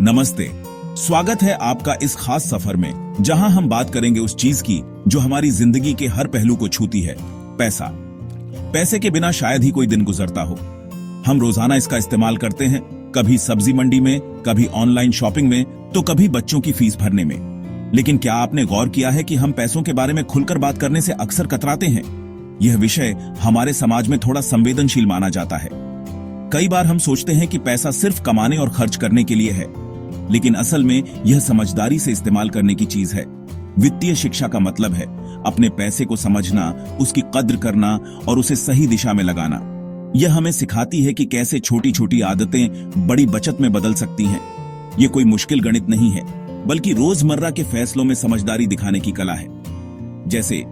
नमस्ते। स्वागत है आपका इस खास सफर में, जहां हम बात करेंगे उस चीज की जो हमारी जिंदगी के हर पहलू को छूती है, पैसा। पैसे के बिना शायद ही कोई दिन गुजरता हो। हम रोजाना इसका इस्तेमाल करते हैं, कभी सब्जी मंडी में, कभी ऑनलाइन शॉपिंग में, तो कभी बच्चों की फीस भरने में। लेकिन क्या आपने गौर किया है कि हम पैसों के बारे में खुलकर बात करने से अक्सर कतराते हैं? यह विषय हमारे समाज में थोड़ा संवेदनशील माना जाता है। कई बार हम सोचते हैं कि पैसा सिर्फ कमाने और खर्च करने के लिए है, लेकिन असल में यह समझदारी से इस्तेमाल करने की चीज है। वित्तीय शिक्षा का मतलब है अपने पैसे को समझना, उसकी कद्र करना और उसे सही दिशा में लगाना। यह हमें सिखाती है कि कैसे छोटी छोटी आदतें बड़ी बचत में बदल सकती हैं। यह कोई मुश्किल गणित नहीं है, बल्कि रोजमर्रा के फैसलों में समझदारी दिखाने की कला है। जैसे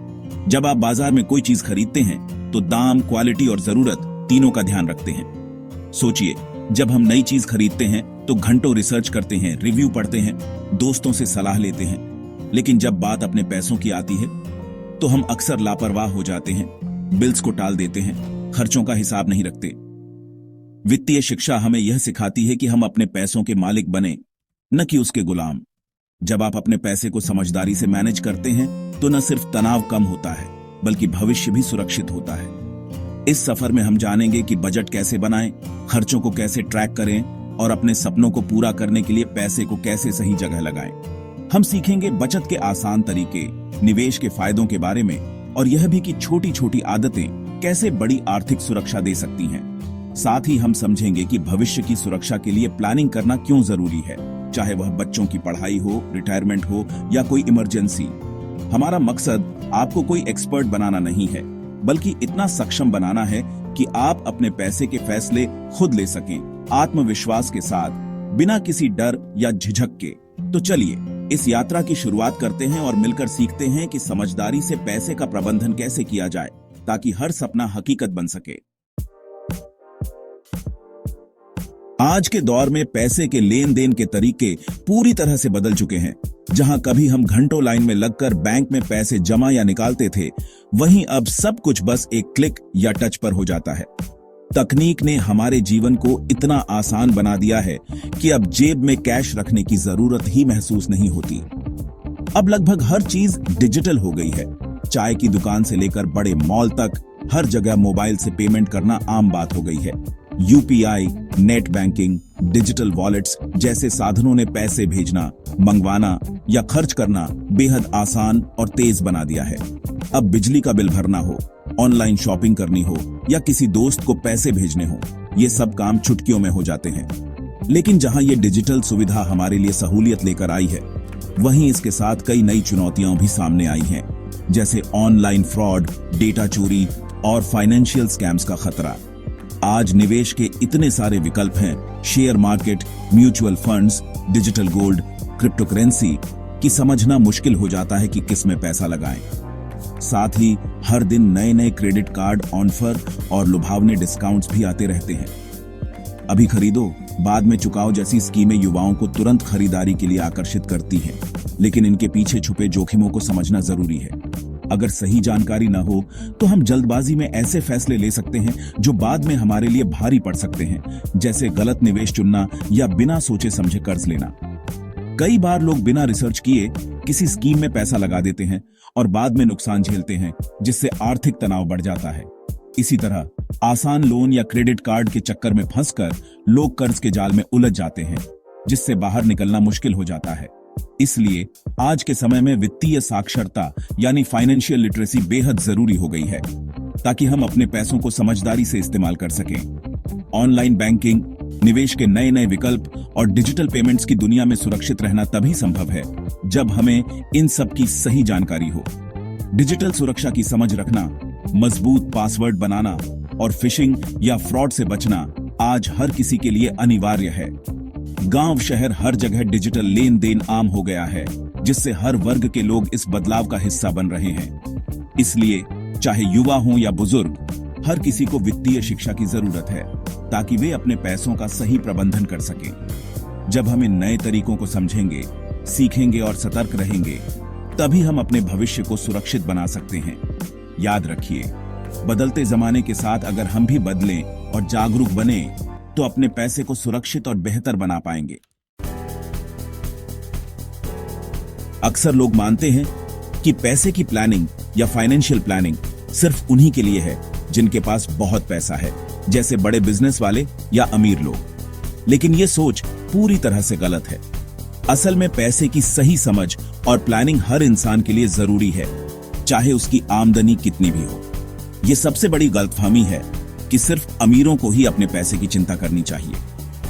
जब आप बाजार में कोई चीज खरीदते हैं तो दाम, क्वालिटी और जरूरत तीनों का ध्यान रखते हैं। सोचिए, जब हम नई चीज खरीदते हैं तो घंटों रिसर्च करते हैं, रिव्यू पढ़ते हैं, दोस्तों से सलाह लेते हैं। लेकिन जब बात अपने पैसों की आती है तो हम अक्सर लापरवाह हो जाते हैं, बिल्स को टाल देते हैं, खर्चों का हिसाब नहीं रखते। वित्तीय शिक्षा हमें यह सिखाती है कि हम अपने पैसों के मालिक बने, न कि उसके गुलाम। जब आप अपने पैसे को समझदारी से मैनेज करते हैं तो न सिर्फ तनाव कम होता है, बल्कि भविष्य भी सुरक्षित होता है। इस सफर में हम जानेंगे कि बजट कैसे बनाएं, खर्चों को कैसे ट्रैक करें और अपने सपनों को पूरा करने के लिए पैसे को कैसे सही जगह लगाएं। हम सीखेंगे बचत के आसान तरीके, निवेश के फायदों के बारे में, और यह भी कि छोटी छोटी आदतें कैसे बड़ी आर्थिक सुरक्षा दे सकती हैं। साथ ही हम समझेंगे कि भविष्य की सुरक्षा के लिए प्लानिंग करना क्यों जरूरी है, चाहे वह बच्चों की पढ़ाई हो, रिटायरमेंट हो या कोई इमरजेंसी। हमारा मकसद आपको कोई एक्सपर्ट बनाना नहीं है, बल्कि इतना सक्षम बनाना है कि आप अपने पैसे के फैसले खुद ले सकें, आत्मविश्वास के साथ, बिना किसी डर या झिझक के। तो चलिए इस यात्रा की शुरुआत करते हैं और मिलकर सीखते हैं कि समझदारी से पैसे का प्रबंधन कैसे किया जाए ताकि हर सपना हकीकत बन सके। आज के दौर में पैसे के लेन देन के तरीके पूरी तरह से बदल चुके हैं। जहां कभी हम घंटों लाइन में लगकर बैंक में पैसे जमा या निकालते थे, वहीं अब सब कुछ बस एक क्लिक या टच पर हो जाता है। तकनीक ने हमारे जीवन को इतना आसान बना दिया है कि अब जेब में कैश रखने की जरूरत ही महसूस नहीं होती। अब लगभग हर चीज डिजिटल हो गई है। चाय की दुकान से लेकर बड़े मॉल तक हर जगह मोबाइल से पेमेंट करना आम बात हो गई है। UPI, net banking, digital wallets जैसे साधनों ने पैसे भेजना, मंगवाना या खर्च करना बेहद आसान और तेज बना दिया है। अब बिजली का बिल भरना हो, ऑनलाइन शॉपिंग करनी हो या किसी दोस्त को पैसे भेजने हो, ये सब काम चुटकियों में हो जाते हैं। लेकिन जहां ये डिजिटल सुविधा हमारे लिए सहूलियत लेकर आई है, वहीं इसके साथ कई नई चुनौतियां भी सामने आई हैं, जैसे ऑनलाइन फ्रॉड, डेटा चोरी और फाइनेंशियल स्कैम्स का खतरा। आज निवेश के इतने सारे विकल्प हैं, share market, mutual funds, digital gold, crypto currency, कि समझना मुश्किल हो जाता है कि किस में पैसा लगाएं। साथ ही हर दिन नए नए क्रेडिट कार्ड ऑफर और लुभावने डिस्काउंट्स भी आते रहते हैं। अभी खरीदो, बाद में चुकाओ जैसी स्कीमें युवाओं को तुरंत खरीदारी के लिए आकर्षित करती हैं, लेकिन इनके पीछे छुपे जोखिमों को समझना जरूरी है। अगर सही जानकारी न हो तो हम जल्दबाजी में ऐसे फैसले ले सकते हैं जो बाद में हमारे लिए भारी पड़ सकते हैं, जैसे गलत निवेश चुनना या बिना सोचे समझे कर्ज लेना। कई बार लोग बिना रिसर्च किए किसी स्कीम में पैसा लगा देते हैं और बाद में नुकसान झेलते हैं, जिससे आर्थिक तनाव बढ़ जाता है। इसी तरह आसान लोन या क्रेडिट कार्ड के चक्कर में फंसकर लोग कर्ज के जाल में उलझ जाते हैं, जिससे बाहर निकलना मुश्किल हो जाता है। इसलिए आज के समय में वित्तीय साक्षरता यानी फाइनेंशियल लिटरेसी बेहद जरूरी हो गई है, ताकि हम अपने पैसों को समझदारी से इस्तेमाल कर सकें। ऑनलाइन बैंकिंग, निवेश के नए नए विकल्प और डिजिटल पेमेंट्स की दुनिया में सुरक्षित रहना तभी संभव है जब हमें इन सब की सही जानकारी हो। डिजिटल सुरक्षा की समझ रखना, मजबूत पासवर्ड बनाना और फिशिंग या फ्रॉड से बचना आज हर किसी के लिए अनिवार्य है। गांव शहर हर जगह डिजिटल लेन देन आम हो गया है, जिससे हर वर्ग के लोग इस बदलाव का हिस्सा बन रहे हैं। इसलिए चाहे युवा हो या बुजुर्ग, हर किसी को वित्तीय शिक्षा की जरूरत है, ताकि वे अपने पैसों का सही प्रबंधन कर सकें। जब हम इन नए तरीकों को समझेंगे, सीखेंगे और सतर्क रहेंगे, तभी हम अपने भविष्य को सुरक्षित बना सकते हैं। याद रखिए, बदलते जमाने के साथ अगर हम भी बदलें और जागरूक बने तो अपने पैसे को सुरक्षित और बेहतर बना पाएंगे। अक्सर लोग मानते हैं कि पैसे की प्लानिंग या फाइनेंशियल प्लानिंग सिर्फ उन्हीं के लिए है जिनके पास बहुत पैसा है, जैसे बड़े बिजनेस वाले या अमीर लोग। लेकिन यह सोच पूरी तरह से गलत है। असल में पैसे की सही समझ और प्लानिंग हर इंसान के लिए जरूरी है, चाहे उसकी आमदनी कितनी भी हो। यह सबसे बड़ी गलतफहमी है कि सिर्फ अमीरों को ही अपने पैसे की चिंता करनी चाहिए।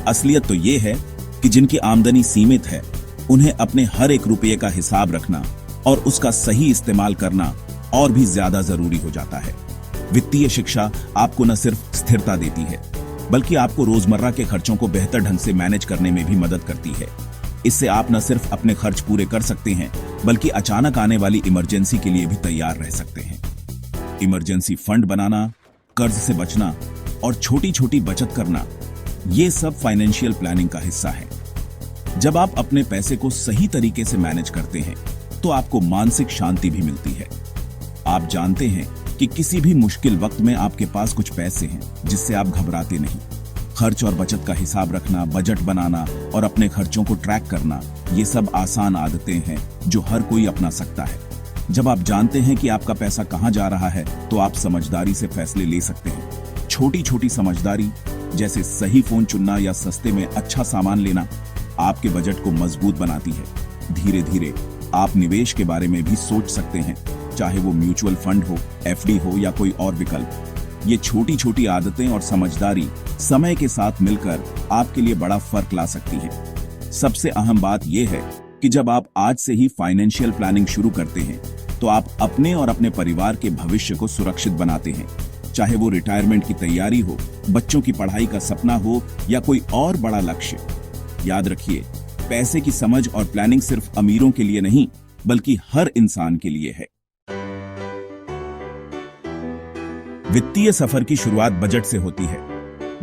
असलियत तो यह है कि जिनकी आमदनी सीमित है, उन्हें अपने हर एक रुपये का हिसाब रखना और उसका सही इस्तेमाल करना और भी ज्यादा जरूरी हो जाता है। वित्तीय शिक्षा आपको न सिर्फ स्थिरता देती है, बल्कि आपको रोजमर्रा के खर्चों को बेहतर ढंग से मैनेज करने में भी मदद करती है। इससे आप न सिर्फ अपने खर्च पूरे कर सकते हैं, बल्कि अचानक आने वाली इमरजेंसी के लिए भी तैयार रह सकते हैं। इमरजेंसी फंड बनाना, कर्ज से बचना और छोटी छोटी बचत करना, ये सब फाइनेंशियल प्लानिंग का हिस्सा है। जब आप अपने पैसे को सही तरीके से मैनेज करते हैं, तो आपको मानसिक शांति भी मिलती है। आप जानते हैं कि किसी भी मुश्किल वक्त में आपके पास कुछ पैसे हैं जिससे आप घबराते नहीं। खर्च और बचत का हिसाब रखना, बजट बनाना और अपने खर्चों को ट्रैक करना, ये सब आसान आदतें हैं जो हर कोई अपना सकता है। जब आप जानते हैं कि आपका पैसा कहां जा रहा है, तो आप समझदारी से फैसले ले सकते हैं। छोटी छोटी समझदारी, जैसे सही फोन चुनना या सस्ते में अच्छा सामान लेना, आपके बजट को मजबूत बनाती है। धीरे धीरे आप निवेश के बारे में भी सोच सकते हैं, चाहे वो म्यूचुअल फंड हो, एफडी हो या कोई और विकल्प। ये छोटी छोटी आदतें और समझदारी समय के साथ मिलकर आपके लिए बड़ा फर्क ला सकती है। सबसे अहम बात यह है कि जब आप आज से ही फाइनेंशियल प्लानिंग शुरू करते हैं, तो आप अपने और अपने परिवार के भविष्य को सुरक्षित बनाते हैं। चाहे वो रिटायरमेंट की तैयारी हो, बच्चों की पढ़ाई का सपना हो या कोई और बड़ा लक्ष्य। याद रखिए, पैसे की समझ और प्लानिंग सिर्फ अमीरों के लिए नहीं, बल्कि हर इंसान के लिए है। वित्तीय सफर की शुरुआत बजट से होती है,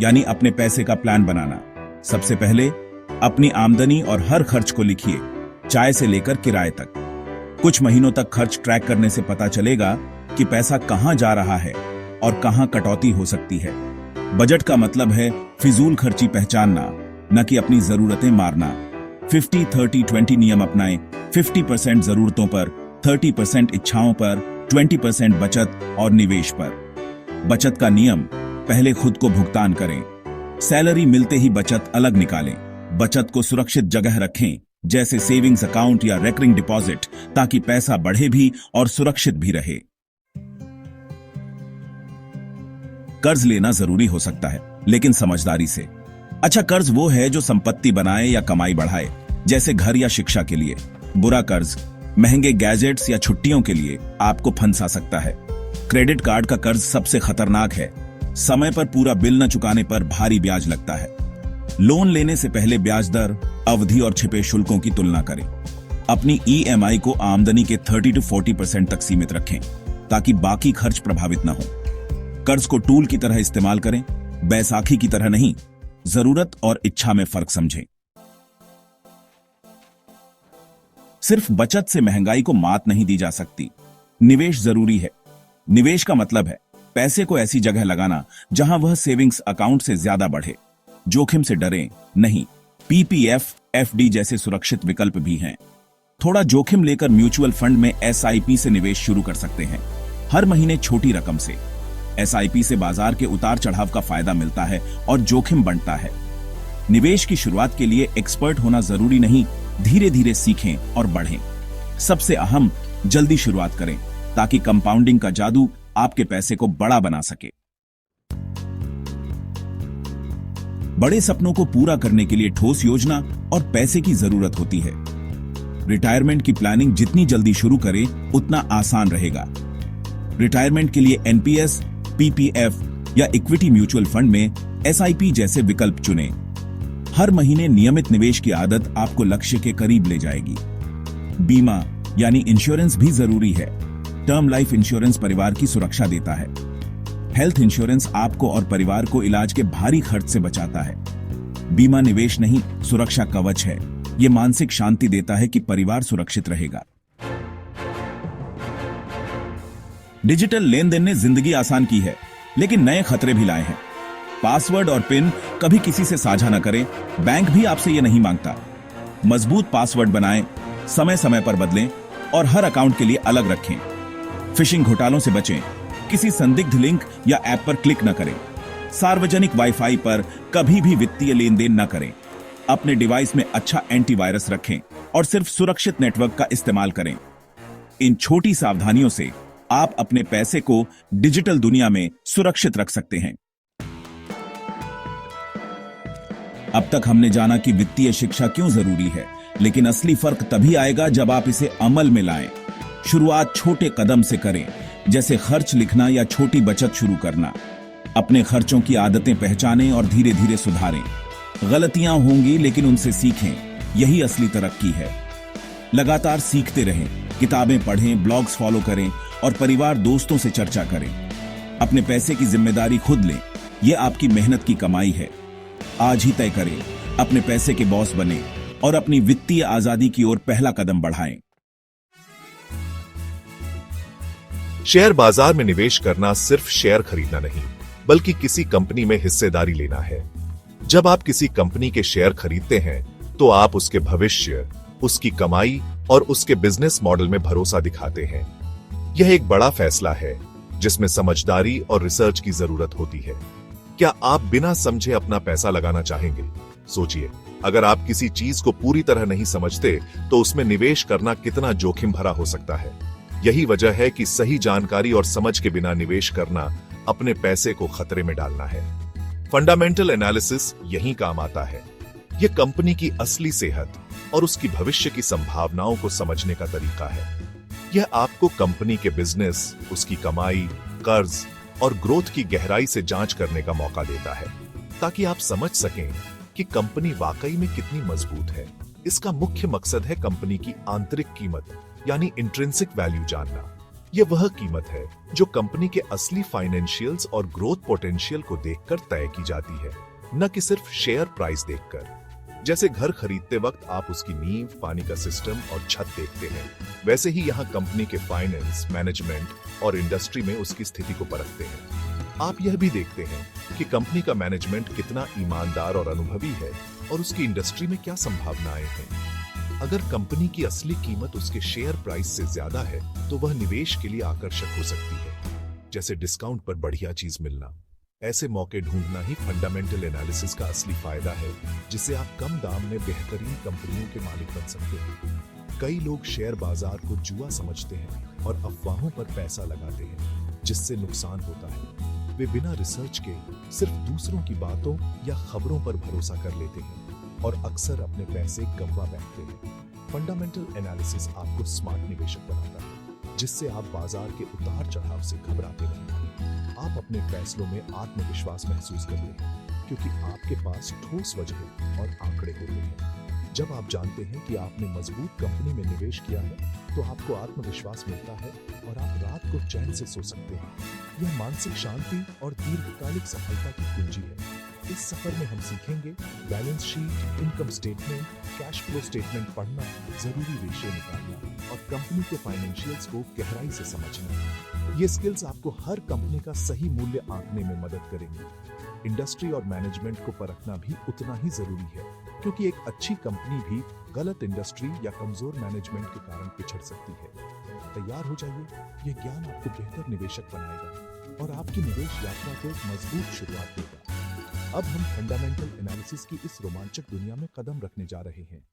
यानी अपने पैसे का प्लान बनाना। सबसे पहले अपनी आमदनी और हर खर्च को लिखिए, चाय से लेकर किराए तक। कुछ महीनों तक खर्च ट्रैक करने से पता चलेगा कि पैसा कहां जा रहा है और कहां कटौती हो सकती है। बजट का मतलब है फिजूल खर्ची पहचानना, न कि अपनी जरूरतें मारना। 50-30-20 नियम अपनाएं। 50% जरूरतों पर, 30% इच्छाओं पर, 20% बचत और निवेश पर। बचत का नियम, पहले खुद को भुगतान करें। सैलरी मिलते ही बचत अलग निकालें। बचत को सुरक्षित जगह रखें, जैसे सेविंग्स अकाउंट या रेकरिंग डिपॉजिट, ताकि पैसा बढ़े भी और सुरक्षित भी रहे। कर्ज लेना जरूरी हो सकता है, लेकिन समझदारी से। अच्छा कर्ज वो है जो संपत्ति बनाए या कमाई बढ़ाए, जैसे घर या शिक्षा के लिए। बुरा कर्ज महंगे गैजेट्स या छुट्टियों के लिए आपको फंसा सकता है। क्रेडिट कार्ड का कर्ज सबसे खतरनाक है। समय पर पूरा बिल न चुकाने पर भारी ब्याज लगता है। लोन लेने से पहले ब्याज दर, अवधि और छिपे शुल्कों की तुलना करें। अपनी ईएमआई को आमदनी के 30-40% तक सीमित रखें, ताकि बाकी खर्च प्रभावित न हो। कर्ज को टूल की तरह इस्तेमाल करें, बैसाखी की तरह नहीं। जरूरत और इच्छा में फर्क समझें। सिर्फ बचत से महंगाई को मात नहीं दी जा सकती। निवेश जरूरी है। निवेश का मतलब है पैसे को ऐसी जगह लगाना जहां वह सेविंग्स अकाउंट से ज्यादा बढ़े। जोखिम से डरें नहीं। पीपीएफ, एफडी जैसे सुरक्षित विकल्प भी हैं। थोड़ा जोखिम लेकर म्यूचुअल फंड में एसआईपी से निवेश शुरू कर सकते हैं, हर महीने छोटी रकम से। एसआईपी से बाजार के उतार चढ़ाव का फायदा मिलता है और जोखिम बढ़ता है। निवेश की शुरुआत के लिए एक्सपर्ट होना जरूरी नहीं, धीरे धीरे सीखें और बढ़ें। सबसे अहम, जल्दी शुरुआत करें, ताकि कंपाउंडिंग का जादू आपके पैसे को बड़ा बना सके। बड़े सपनों को पूरा करने के लिए ठोस योजना और पैसे की जरूरत होती है। रिटायरमेंट की प्लानिंग जितनी जल्दी शुरू करें, उतना आसान रहेगा। रिटायरमेंट के लिए एनपीएस, पीपीएफ या इक्विटी म्यूचुअल फंड में एसआईपी जैसे विकल्प चुनें। हर महीने नियमित निवेश की आदत आपको लक्ष्य के करीब ले जाएगी। बीमा यानी इंश्योरेंस भी जरूरी है। टर्म लाइफ इंश्योरेंस परिवार की सुरक्षा देता है। हेल्थ इंश्योरेंस आपको और परिवार को इलाज के भारी खर्च से बचाता है। बीमा निवेश नहीं, सुरक्षा कवच है। यह मानसिक शांति देता है कि परिवार सुरक्षित रहेगा। डिजिटल लेन देन ने जिंदगी आसान की है, लेकिन नए खतरे भी लाए हैं। पासवर्ड और पिन कभी किसी से साझा न करें। बैंक भी आपसे यह नहीं मांगता। मजबूत पासवर्ड बनाएं, समय समय पर बदलें और हर अकाउंट के लिए अलग रखें। फिशिंग घोटालों से बचें, किसी संदिग्ध लिंक या ऐप पर क्लिक न करें। सार्वजनिक वाईफाई पर कभी भी वित्तीय लेन देन न करें। अपने डिवाइस में अच्छा एंटीवायरस रखें और सिर्फ सुरक्षित नेटवर्क का इस्तेमाल करें। इन छोटी सावधानियों से आप अपने पैसे को डिजिटल दुनिया में सुरक्षित रख सकते हैं। अब तक हमने जाना कि वित्तीय शिक्षा क्यों जरूरी है, लेकिन असली फर्क तभी आएगा जब आप इसे अमल में लाएं। शुरुआत छोटे कदम से करें, जैसे खर्च लिखना या छोटी बचत शुरू करना। अपने खर्चों की आदतें पहचानें और धीरे धीरे सुधारें। गलतियां होंगी, लेकिन उनसे सीखें, यही असली तरक्की है। लगातार सीखते रहें, किताबें पढ़ें, ब्लॉग्स फॉलो करें और परिवार दोस्तों से चर्चा करें। अपने पैसे की जिम्मेदारी खुद लें, यह आपकी मेहनत की कमाई है। आज ही तय करें, अपने पैसे के बॉस बने और अपनी वित्तीय आजादी की ओर पहला कदम बढ़ाएं। शेयर बाजार में निवेश करना सिर्फ शेयर खरीदना नहीं, बल्कि किसी कंपनी में हिस्सेदारी लेना है। जब आप किसी कंपनी के शेयर खरीदते हैं, तो आप उसके भविष्य, उसकी कमाई और उसके बिजनेस मॉडल में भरोसा दिखाते हैं। यह एक बड़ा फैसला है, जिसमें समझदारी और रिसर्च की जरूरत होती है। क्या आप बिना समझे अपना पैसा लगाना चाहेंगे? सोचिए, अगर आप किसी चीज को पूरी तरह नहीं समझते, तो उसमें निवेश करना कितना जोखिम भरा हो सकता है। यही वजह है कि सही जानकारी और समझ के बिना निवेश करना अपने पैसे को खतरे में डालना है। फंडामेंटल एनालिसिस यही काम आता है। यह कंपनी की असली सेहत और उसकी भविष्य की संभावनाओं को समझने का तरीका है। यह आपको कंपनी के बिजनेस, उसकी कमाई, कर्ज और ग्रोथ की गहराई से जांच करने का मौका देता है, ताकि आप समझ सकें कि कंपनी वाकई में कितनी मजबूत है। इसका मुख्य मकसद है कंपनी की आंतरिक कीमत यानी इंट्रिंसिक वैल्यू जानना। यह वह कीमत है जो कंपनी के असली फाइनेंशियल्स और ग्रोथ पोटेंशियल को देखकर तय की जाती है, न कि सिर्फ शेयर प्राइस देखकर। जैसे घर खरीदते वक्त आप उसकी नींव, पानी का सिस्टम और छत देखते हैं, वैसे ही यहाँ कंपनी के फाइनेंस, मैनेजमेंट और इंडस्ट्री में उसकी स्थिति को परखते हैं। आप यह भी देखते हैं कि कंपनी का मैनेजमेंट कितना ईमानदार और अनुभवी है और उसकी इंडस्ट्री में क्या संभावनाएं हैं। अगर कंपनी की असली कीमत उसके शेयर प्राइस से ज्यादा है, तो वह निवेश के लिए आकर्षक हो सकती है, जैसे डिस्काउंट पर बढ़िया चीज मिलना। ऐसे मौके ढूंढना ही फंडामेंटल एनालिसिस का असली फायदा है, जिससे आप कम दाम में बेहतरीन कंपनियों के मालिक बन सकते हैं। कई लोग शेयर बाजार को जुआ समझते हैं और अफवाहों पर पैसा लगाते हैं, जिससे नुकसान होता है। वे बिना रिसर्च के सिर्फ दूसरों की बातों या खबरों पर भरोसा कर लेते हैं और अक्सर अपने पैसे गंवा बैठते हैं। फंडामेंटल एनालिसिस आपको स्मार्ट निवेशक बनाता है, जिससे आप बाजार के उतार चढ़ाव से घबराते नहीं। आप अपने फैसलों में आत्मविश्वास महसूस करते हैं, क्योंकि आपके पास ठोस वजह और आंकड़े होते हैं। जब आप जानते हैं कि आपने मजबूत कंपनी में निवेश किया है, तो आपको आत्मविश्वास मिलता है और आप रात को चैन से सो सकते हैं। यह मानसिक शांति और दीर्घकालिक सफलता की कुंजी है। इस सफर में हम सीखेंगे balance sheet, income statement, cash flow statement पढ़ना, जरूरी रेशियो निकालना और कंपनी के फाइनेंशियल्स को गहराई से समझना। ये स्किल्स आपको हर कंपनी का सही मूल्य आंकने में मदद करेंगे। इंडस्ट्री और मैनेजमेंट को परखना भी उतना ही जरूरी है, क्योंकि एक अच्छी कंपनी भी गलत इंडस्ट्री या कमजोर मैनेजमेंट के कारण पिछड़ सकती है। तैयार हो जाइए, यह ज्ञान आपको बेहतर निवेशक बनाएगा और आपकी निवेश यात्रा को एक मजबूत शुरुआत देगा। अब हम फंडामेंटल एनालिसिस की इस रोमांचक दुनिया में कदम रखने जा रहे हैं।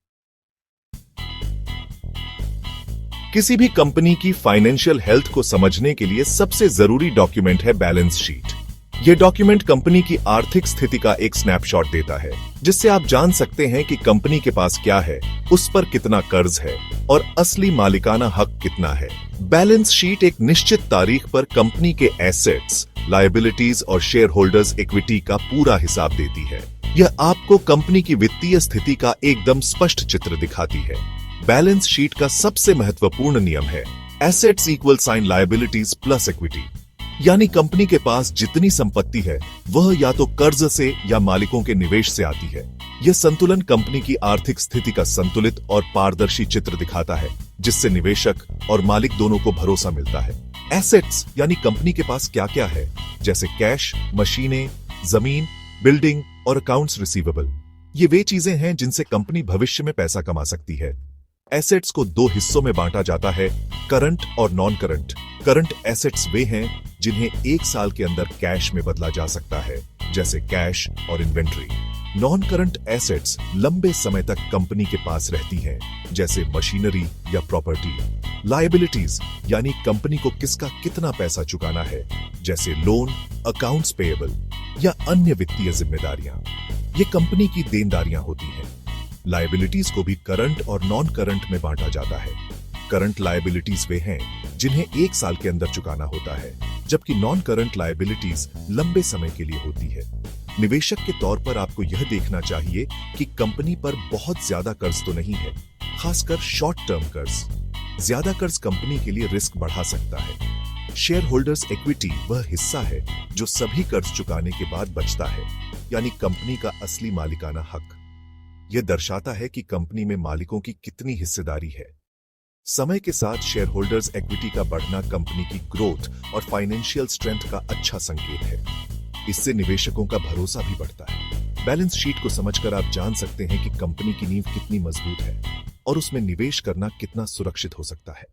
किसी भी कंपनी की फाइनेंशियल हेल्थ को समझने के लिए सबसे जरूरी डॉक्यूमेंट है बैलेंस शीट। यह डॉक्यूमेंट कंपनी की आर्थिक स्थिति का एक स्नैपशॉट देता है, जिससे आप जान सकते हैं कि कंपनी के पास क्या है, उस पर कितना कर्ज है और असली मालिकाना हक कितना है। बैलेंस शीट एक निश्चित तारीख पर कंपनी के एसेट्स, लायबिलिटीज और शेयर होल्डर्स इक्विटी का पूरा हिसाब देती है। यह आपको कंपनी की वित्तीय स्थिति का एकदम स्पष्ट चित्र दिखाती है। बैलेंस शीट का सबसे महत्वपूर्ण नियम है assets equal sign liabilities plus equity, यानी कंपनी के पास जितनी संपत्ति है वह या तो कर्ज से या मालिकों के निवेश से आती है। यह संतुलन कंपनी की आर्थिक स्थिति का संतुलित और पारदर्शी चित्र दिखाता है, जिससे निवेशक और मालिक दोनों को भरोसा मिलता है। एसेट्स यानी कंपनी के पास क्या क्या है, जैसे कैश, मशीनें, जमीन, बिल्डिंग और अकाउंट्स रिसीवेबल। ये वे चीजें हैं जिनसे कंपनी भविष्य में पैसा कमा सकती है। एसेट्स को दो हिस्सों में बांटा जाता है, करंट और नॉन करंट। करंट एसेट्स वे हैं जिन्हें 1 साल के अंदर कैश में बदला जा सकता है, जैसे कैश और इन्वेंट्री। नॉन करंट एसेट्स लंबे समय तक कंपनी के पास रहती हैं, जैसे मशीनरी या प्रॉपर्टी। लायबिलिटीज यानी कंपनी को किसका कितना पैसा चुकाना है, जैसे लोन, अकाउंट्स पेएबल या अन्य वित्तीय जिम्मेदारियां। ये कंपनी की देनदारियां होती हैं। लायबिलिटीज को भी करंट और नॉन करंट में बांटा जाता है। करंट लायबिलिटीज वे हैं जिन्हें 1 साल के अंदर चुकाना होता है, जबकि नॉन करंट लायबिलिटीज लंबे समय के लिए होती है। निवेशक के तौर पर आपको यह देखना चाहिए कि कंपनी पर बहुत ज्यादा कर्ज तो नहीं है, खासकर शॉर्ट टर्म कर्ज। ज्यादा कर्ज कंपनी के लिए रिस्क बढ़ा सकता है। शेयर होल्डर्स इक्विटी वह हिस्सा है जो सभी कर्ज चुकाने के बाद बचता है, यानी कंपनी का असली मालिकाना हक। यह दर्शाता है कि कंपनी में मालिकों की कितनी हिस्सेदारी है। समय के साथ शेयर होल्डर्स इक्विटी का बढ़ना कंपनी की ग्रोथ और फाइनेंशियल स्ट्रेंथ का अच्छा संकेत है। इससे निवेशकों का भरोसा भी बढ़ता है। बैलेंस शीट को समझकर आप जान सकते हैं कि कंपनी की नींव कितनी मजबूत है और उसमें निवेश करना कितना सुरक्षित हो सकता है।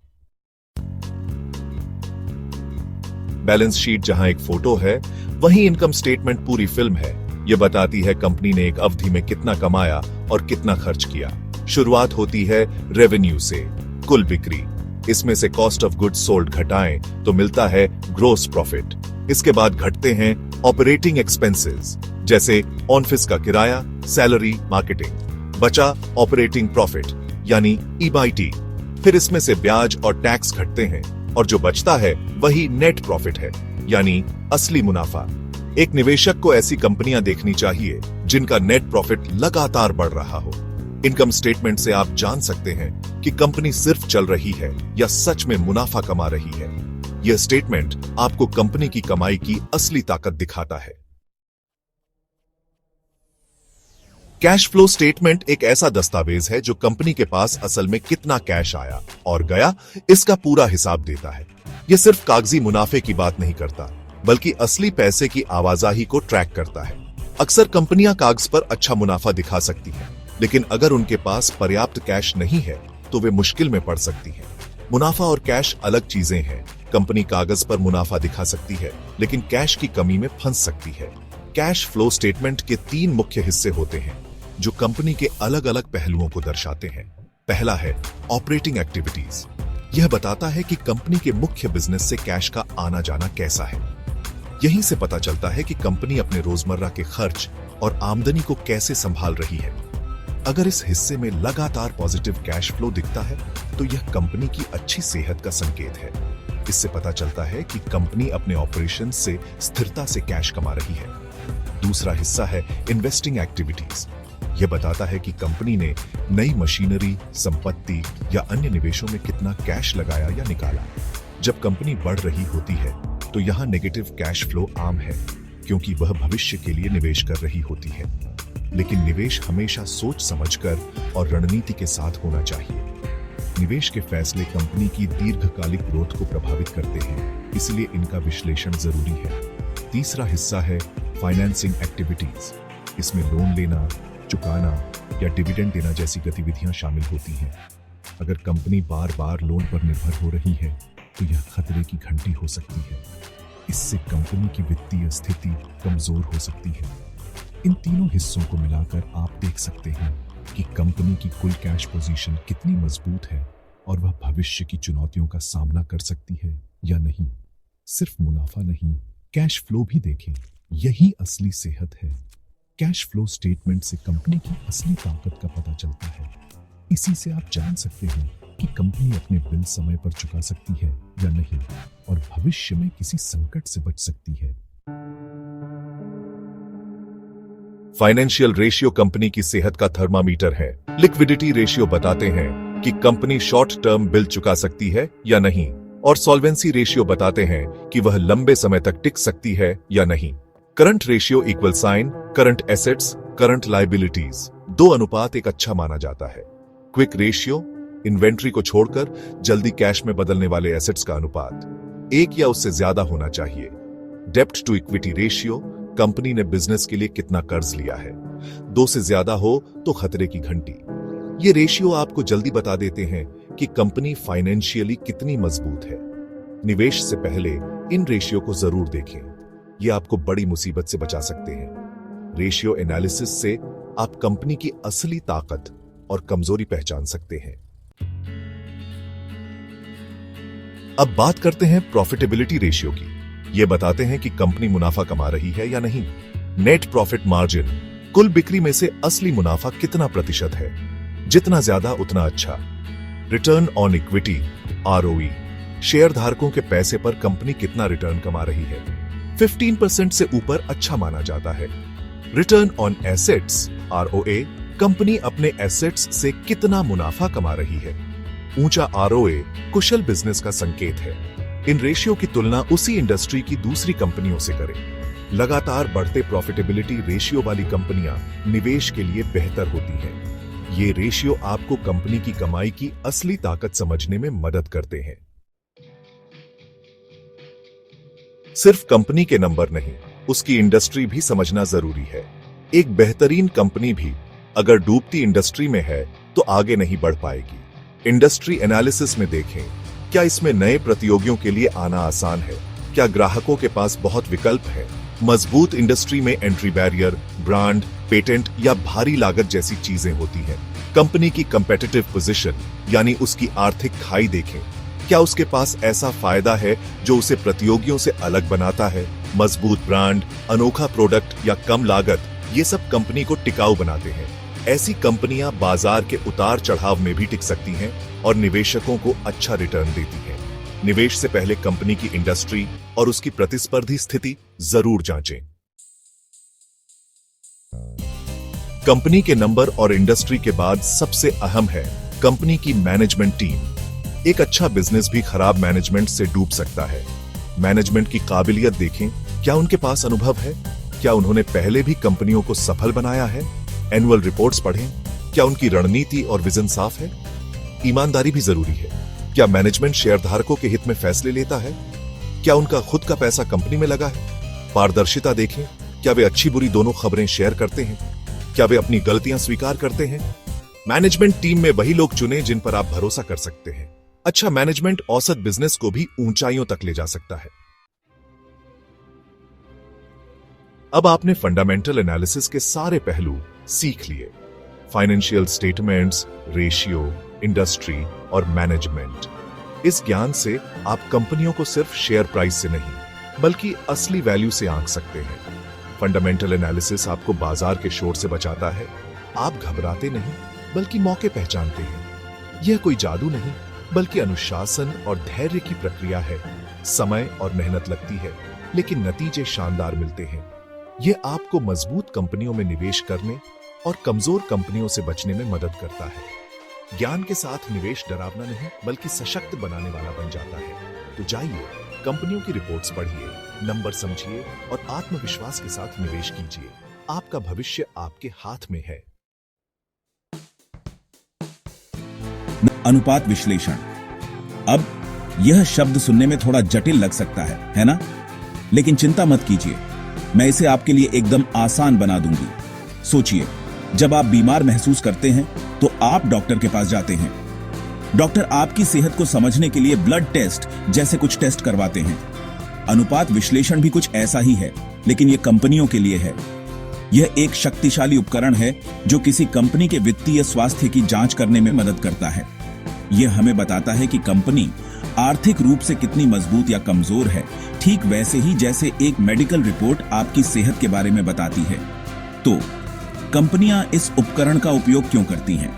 बैलेंस शीट जहां एक फोटो है, वहीं इनकम स्टेटमेंट पूरी फिल्म है। यह बताती है कंपनी ने एक अवधि में कितना कमाया और कितना खर्च किया। शुरुआत होती है रेवेन्यू से, कुल बिक्री। इसमें से कॉस्ट ऑफ गुड्स सोल्ड घटाएं तो मिलता है ग्रोस प्रॉफिट। इसके बाद घटते हैं ऑपरेटिंग एक्सपेंसेस, जैसे ऑफिस का किराया, सैलरी, मार्केटिंग। बचा ऑपरेटिंग प्रॉफिट यानी ईबीटी। फिर इसमें से ब्याज और टैक्स घटते हैं और जो बचता है वही नेट प्रॉफिट है, यानी असली मुनाफा। एक निवेशक को ऐसी कंपनियां देखनी चाहिए जिनका नेट प्रॉफिट लगातार बढ़ रहा हो। इनकम स्टेटमेंट से आप जान सकते हैं कि कंपनी सिर्फ चल रही है या सच में मुनाफा कमा रही है। यह स्टेटमेंट आपको कंपनी की कमाई की असली ताकत दिखाता है। कैश फ्लो स्टेटमेंट एक ऐसा दस्तावेज है जो कंपनी के पास असल में कितना कैश आया और गया, इसका पूरा हिसाब देता है। यह सिर्फ कागजी मुनाफे की बात नहीं करता, बल्कि असली पैसे की आवाजाही को ट्रैक करता है। अक्सर कंपनियां कागज पर अच्छा मुनाफा दिखा सकती हैं, लेकिन अगर उनके पास पर्याप्त कैश नहीं है तो वे मुश्किल में पड़ सकती हैं। मुनाफा और कैश अलग चीजें हैं। कंपनी कागज पर मुनाफा दिखा सकती है, लेकिन कैश की कमी में फंस सकती है। कैश फ्लो स्टेटमेंट के 3 मुख्य हिस्से होते हैं जो कंपनी के अलग अलग पहलुओं को दर्शाते हैं। पहला है ऑपरेटिंग एक्टिविटीज। यह बताता है कि कंपनी के मुख्य बिजनेस से कैश का आना जाना कैसा है। यहीं से पता चलता है कि कंपनी अपने रोजमर्रा के खर्च और आमदनी को कैसे संभाल रही है। अगर इस हिस्से में लगातार पॉजिटिव कैश फ्लो दिखता है तो यह कंपनी की अच्छी सेहत का संकेत है। इससे पता चलता है कि कंपनी अपने ऑपरेशन से स्थिरता से कैश कमा रही है। दूसरा हिस्सा है इन्वेस्टिंग एक्टिविटीज। यह बताता है कि कंपनी ने नई मशीनरी, संपत्ति या अन्य निवेशों में कितना कैश लगाया या निकाला। जब कंपनी बढ़ रही होती है तो यहां नेगेटिव कैश फ्लो आम है, क्योंकि वह भविष्य के लिए निवेश कर रही होती है। लेकिन निवेश हमेशा सोच समझकर और रणनीति के साथ होना चाहिए। निवेश के फैसले कंपनी की दीर्घकालिक ग्रोथ को प्रभावित करते हैं, इसलिए इनका विश्लेषण जरूरी है। तीसरा हिस्सा है फाइनेंसिंग एक्टिविटीज। इसमें लोन लेना, चुकाना या डिविडेंड देना जैसी गतिविधियां शामिल होती हैं। अगर कंपनी बार बार लोन पर निर्भर हो रही है तो यह खतरे की घंटी हो सकती है। इससे कंपनी की वित्तीय स्थिति कमजोर हो सकती है। इन तीनों हिस्सों को मिलाकर आप देख सकते हैं कि कंपनी की कुल कैश पोजीशन कितनी मजबूत है और वह भविष्य की चुनौतियों का सामना कर सकती है या नहीं। सिर्फ मुनाफा नहीं, कैश फ्लो भी देखें, यही असली सेहत है। कैश फ्लो स्टेटमेंट से कंपनी की असली ताकत का पता चलता है। इसी से आप जान सकते हैं कि कंपनी अपने बिल समय पर चुका सकती है या नहीं और भविष्य में किसी संकट से बच सकती है। फाइनेंशियल रेशियो कंपनी की सेहत का थर्मामीटर है। लिक्विडिटी रेशियो बताते हैं कि कंपनी शॉर्ट टर्म बिल चुका सकती है या नहीं, और सॉल्वेंसी रेशियो बताते हैं कि वह लंबे समय तक टिक सकती है या नहीं। Current ratio equal sign current assets current liabilities 2:1 एक अच्छा माना जाता है। क्विक रेशियो इन्वेंट्री को छोड़कर जल्दी कैश में बदलने वाले एसेट्स का अनुपात 1 या उससे ज्यादा होना चाहिए। डेप्ट टू इक्विटी रेशियो कंपनी ने बिजनेस के लिए कितना कर्ज लिया है, 2 से ज्यादा हो तो खतरे की घंटी। ये रेशियो आपको जल्दी बता देते हैं कि कंपनी फाइनेंशियली कितनी मजबूत है। निवेश से पहले इन रेशियो को जरूर देखें, ये आपको बड़ी मुसीबत से बचा सकते हैं। रेशियो एनालिसिस से आप कंपनी की असली ताकत और कमजोरी पहचान सकते हैं। अब बात करते हैं प्रॉफिटेबिलिटी रेशियो की। ये बताते हैं कि कंपनी मुनाफा कमा रही है या नहीं। नेट प्रॉफिट मार्जिन, कुल बिक्री में से असली मुनाफा कितना प्रतिशत है, जितना ज्यादा उतना अच्छा। Return on equity, ROE, share धारकों के पैसे पर कंपनी कितना रिटर्न कमा रही है। 15% से ऊपर अच्छा माना जाता है। Return on assets, ROA, company अपने एसेट्स से कितना मुनाफा कमा रही है। ऊंचा आरओए कुशल बिजनेस का संकेत है। इन रेशियो की तुलना उसी इंडस्ट्री की दूसरी कंपनियों से करें। लगातार बढ़ते प्रॉफिटेबिलिटी रेशियो वाली कंपनियां निवेश के लिए बेहतर होती हैं। ये रेशियो आपको कंपनी की कमाई की असली ताकत समझने में मदद करते हैं। सिर्फ कंपनी के नंबर नहीं, उसकी इंडस्ट्री भी समझना जरूरी है। एक बेहतरीन कंपनी भी अगर डूबती इंडस्ट्री में है तो आगे नहीं बढ़ पाएगी। इंडस्ट्री एनालिसिस में देखें, क्या इसमें नए प्रतियोगियों के लिए आना आसान है? क्या ग्राहकों के पास बहुत विकल्प है? मजबूत इंडस्ट्री में एंट्री बैरियर, ब्रांड, पेटेंट या भारी लागत जैसी चीजें होती हैं। कंपनी की कंपेटिटिव पोजीशन यानी उसकी आर्थिक खाई देखें। क्या उसके पास ऐसा फायदा है जो उसे प्रतियोगियों से अलग बनाता है? मजबूत ब्रांड, अनोखा प्रोडक्ट या कम लागत, ये सब कंपनी को टिकाऊ बनाते हैं। ऐसी कंपनियां बाजार के उतार चढ़ाव में भी टिक सकती हैं और निवेशकों को अच्छा रिटर्न देती हैं। निवेश से पहले कंपनी की इंडस्ट्री और उसकी प्रतिस्पर्धी स्थिति जरूर जांचें। कंपनी के नंबर और इंडस्ट्री के बाद सबसे अहम है कंपनी की मैनेजमेंट टीम। एक अच्छा बिजनेस भी खराब मैनेजमेंट से डूब सकता है। मैनेजमेंट की काबिलियत देखें, क्या उनके पास अनुभव है? क्या उन्होंने पहले भी कंपनियों को सफल बनाया है? एनुअल रिपोर्ट्स पढ़ें, क्या उनकी रणनीति और विजन साफ है? ईमानदारी भी जरूरी है। क्या मैनेजमेंट शेयरधारकों के हित में फैसले लेता है? क्या उनका खुद का पैसा कंपनी में लगा है? पारदर्शिता देखें, क्या वे अच्छी बुरी दोनों खबरें शेयर करते हैं? क्या वे अपनी गलतियां स्वीकार करते हैं? मैनेजमेंट टीम में वही लोग चुनें जिन पर आप भरोसा कर सकते हैं। अच्छा मैनेजमेंट औसत बिजनेस को भी ऊंचाइयों तक ले जा सकता है। अब आपने फंडामेंटल एनालिसिस के सारे पहलू सीख लिए। फाइनेंशियल स्टेटमेंट्स, रेशियो, इंडस्ट्री और मैनेजमेंट। इस ज्ञान से आप कंपनियों को सिर्फ शेयर प्राइस से नहीं बल्कि असली वैल्यू से आंक सकते हैं। फंडामेंटल एनालिसिस आपको बाजार के शोर से बचाता है। आप घबराते नहीं बल्कि मौके पहचानते हैं। यह कोई जादू नहीं बल्कि अनुशासन और धैर्य की प्रक्रिया है। समय और मेहनत लगती है लेकिन नतीजे शानदार मिलते हैं। यह आपको मजबूत कंपनियों में निवेश करने और कमजोर कंपनियों से बचने में मदद करता है। ज्ञान के साथ निवेश डरावना नहीं बल्कि सशक्त बनाने वाला बन जाता है। तो जाइए, कंपनियों की रिपोर्ट्स पढ़िए, नंबर समझिए और आत्मविश्वास के साथ निवेश कीजिए। आपका भविष्य आपके हाथ में है। अनुपात विश्लेषण। अब यह शब्द सुनने में थोड़ा जटिल लग सकता है ना? लेकिन चिंता मत कीजिए, मैं इसे आपके लिए एकदम आसान बना दूंगी। सोचिए, जब आप बीमार महसूस करते हैं तो आप डॉक्टर के पास जाते हैं। डॉक्टर आपकी सेहत को समझने के लिए ब्लड टेस्ट जैसे कुछ टेस्ट करवाते हैं। अनुपात विश्लेषण भी कुछ ऐसा ही है, लेकिन यह कंपनियों के लिए है। यह एक शक्तिशाली उपकरण है जो किसी कंपनी के वित्तीय स्वास्थ्य की जांच करने में मदद करता है। यह हमें बताता है कि कंपनी आर्थिक रूप से कितनी मजबूत या कमजोर है, ठीक वैसे ही जैसे एक मेडिकल रिपोर्ट आपकी सेहत के बारे में बताती है। तो कंपनियां इस उपकरण का उपयोग क्यों करती हैं?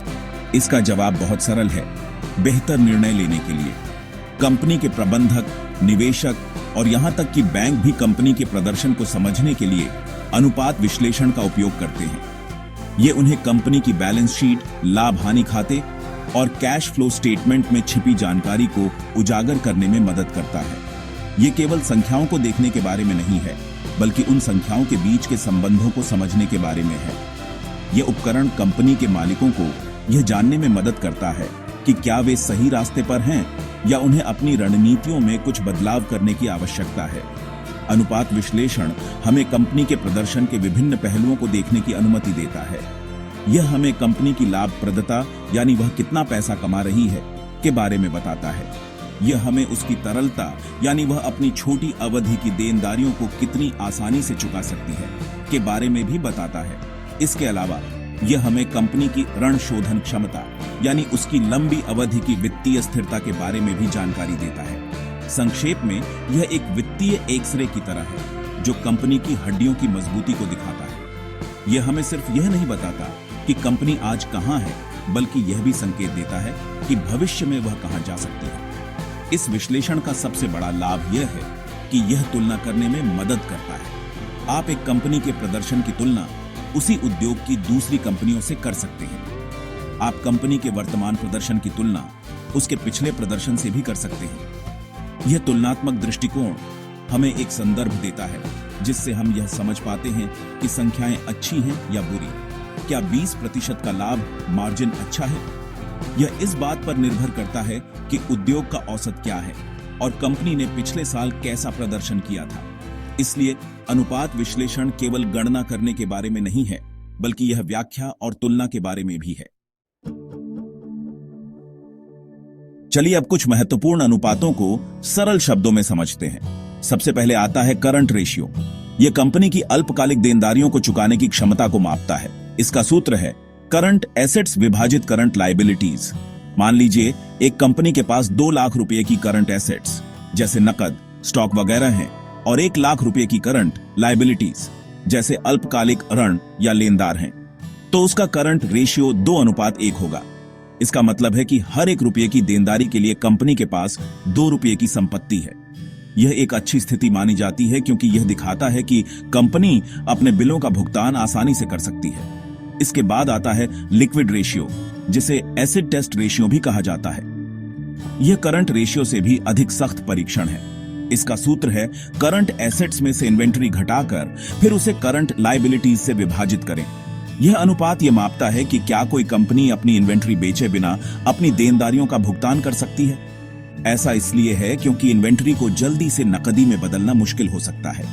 इसका जवाब बहुत सरल है, बेहतर निर्णय लेने के लिए। कंपनी के प्रबंधक, निवेशक और यहां तक कि बैंक भी कंपनी के प्रदर्शन को समझने के लिए अनुपात विश्लेषण का उपयोग करते हैं। ये उन्हें कंपनी की बैलेंस शीट, लाभ हानि खाते और कैश फ्लो स्टेटमेंट में छिपी जानकारी को उजागर करने में मदद करता है। ये केवल संख्याओं को देखने के बारे में नहीं है, बल्कि उन संख्याओं के बीच के संबंधों को समझने के बारे में है। यह उपकरण कंपनी के मालिकों को यह जानने में मदद करता है कि क्या वे सही रास्ते पर हैं या उन्हें अपनी रणनीतियों में कुछ बदलाव करने की आवश्यकता है। अनुपात विश्लेषण हमें कंपनी के प्रदर्शन के विभिन्न पहलुओं को देखने की अनुमति देता है। यह हमें कंपनी की लाभप्रदता यानी वह कितना पैसा कमा रही है के बारे में बताता है। यह हमें उसकी तरलता यानी वह अपनी छोटी अवधि की देनदारियों को कितनी आसानी से चुका सकती है के बारे में भी बताता है। इसके अलावा यह हमें कंपनी की ऋण शोधन क्षमता यानी उसकी लंबी अवधि की वित्तीय स्थिरता के बारे में भी जानकारी देता है। संक्षेप में यह एक वित्तीय एक्सरे की तरह है जो कंपनी की हड्डियों की मजबूती को दिखाता है। यह हमें सिर्फ यह नहीं बताता कि कंपनी आज कहां है, बल्कि यह भी संकेत देता है कि भविष्य में वह कहां जा सकती है। इस विश्लेषण का सबसे बड़ा लाभ यह है कि यह तुलना करने में मदद करता है। आप एक कंपनी के प्रदर्शन की तुलना उसी उद्योग की दूसरी कंपनियों से कर सकते हैं। आप कंपनी के वर्तमान प्रदर्शन की तुलना उसके पिछले प्रदर्शन से भी कर सकते हैं। यह तुलनात्मक दृष्टिकोण हमें एक संदर्भ देता है जिससे हम यह समझ पाते हैं कि संख्याएं अच्छी हैं या बुरी। क्या 20% का लाभ मार्जिन अच्छा है? यह इस बात पर निर्भर करता है कि उद्योग का औसत क्या है और कंपनी ने पिछले साल कैसा प्रदर्शन किया था। इसलिए अनुपात विश्लेषण केवल गणना करने के बारे में नहीं है, बल्कि यह व्याख्या और तुलना के बारे में भी है। चलिए अब कुछ महत्वपूर्ण अनुपातों को सरल शब्दों में समझते हैं। सबसे पहले आता है करंट रेशियो। यह कंपनी की अल्पकालिक देनदारियों को चुकाने की क्षमता को मापता है। इसका सूत्र है करंट एसेट्स विभाजित करंट लायबिलिटीज। मान लीजिए एक कंपनी के पास 2 लाख रुपए की करंट एसेट्स जैसे नकद, स्टॉक वगैरह हैं और 1 लाख रुपए की करंट लायबिलिटीज जैसे अल्पकालिक ऋण या लेनदार हैं, तो उसका करंट रेशियो 2:1 होगा। इसका मतलब है कि हर 1 रुपये की देनदारी के लिए कंपनी के पास 2 रुपये की संपत्ति है। यह एक अच्छी स्थिति मानी जाती है क्योंकि यह दिखाता है कि कंपनी अपने बिलों का भुगतान आसानी से कर सकती है। इसके बाद आता है लिक्विड रेशियो, जिसे एसिड टेस्ट रेशियो भी कहा जाता है। यह करंट रेशियो से भी अधिक सख्त परीक्षण है। इसका सूत्र है करंट एसेट्स में से इन्वेंट्री घटाकर फिर उसे करंट लायबिलिटीज से विभाजित करें। यह अनुपात यह मापता है कि क्या कोई कंपनी अपनी इन्वेंट्री बेचे बिना अपनी देनदारियों का भुगतान कर सकती है। ऐसा इसलिए है क्योंकि इन्वेंट्री को जल्दी से नकदी में बदलना मुश्किल हो सकता है।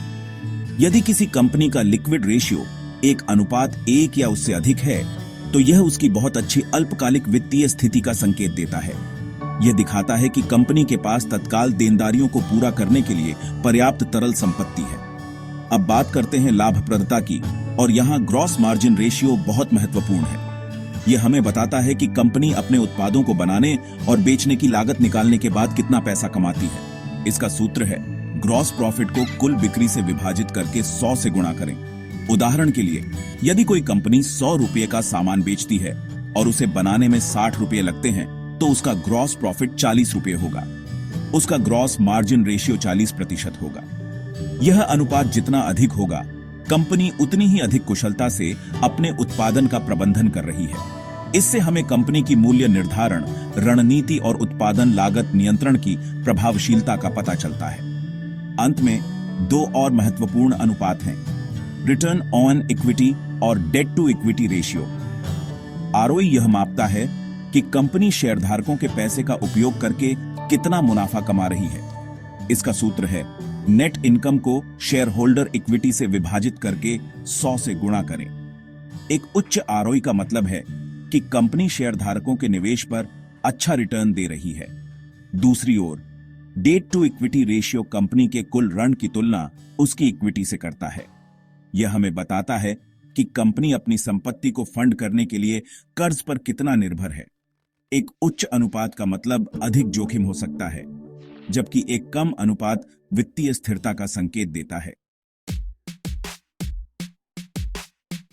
यदि किसी कंपनी का लिक्विड रेशियो 1:1 या उससे अधिक है, तो यह उसकी बहुत अच्छी अल्पकालिक वित्तीय स्थिति का संकेत देता है। यह दिखाता है कि कंपनी के पास तत्काल देनदारियों को पूरा करने के लिए पर्याप्त तरल संपत्ति है। अब बात करते हैं लाभप्रदता की, और यहाँ ग्रॉस मार्जिन रेशियो बहुत महत्वपूर्ण है। यह हमें बताता है कि कंपनी अपने उत्पादों को बनाने और बेचने की लागत निकालने के बाद कितना पैसा कमाती है। इसका सूत्र है ग्रॉस प्रॉफिट को कुल बिक्री से विभाजित करके 100 से गुणा करें। उदाहरण के लिए, यदि कोई कंपनी 100 रुपये का सामान बेचती है और उसे बनाने में 60 रुपये लगते हैं, तो उसका ग्रॉस प्रॉफिट 40 रुपये होगा। उसका ग्रॉस मार्जिन रेशियो 40% होगा। यह अनुपात जितना अधिक होगा, कंपनी उतनी ही अधिक कुशलता से अपने उत्पादन का प्रबंधन कर रही है। इससे हमें कंपनी की मूल्य निर्धारण, रणनीति और उत्पादन लागत नियंत्रण की प्रभावशीलता का पता चलता है। अंत में 2 और महत्वपूर्ण अनुपात हैं, रिटर्न ऑन इक्विटी और debt to equity ratio. ROE यह मापता है कि कंपनी शेयरधारकों के पैसे का उपयोग करके कितना मुनाफा कमा रही है। इसका सूत्र है नेट इनकम को शेयर होल्डर इक्विटी से विभाजित करके 100 से गुणा करें। एक उच्च आरओई का मतलब है कि कंपनी शेयरधारकों के निवेश पर अच्छा रिटर्न दे रही है। दूसरी ओर debt to equity ratio company के कुल ऋण की तुलना उसकी इक्विटी से करता है। यह हमें बताता है कि कंपनी अपनी संपत्ति को फंड करने के लिए कर्ज पर कितना निर्भर है। एक उच्च अनुपात का मतलब अधिक जोखिम हो सकता है, जबकि एक कम अनुपात वित्तीय स्थिरता का संकेत देता है।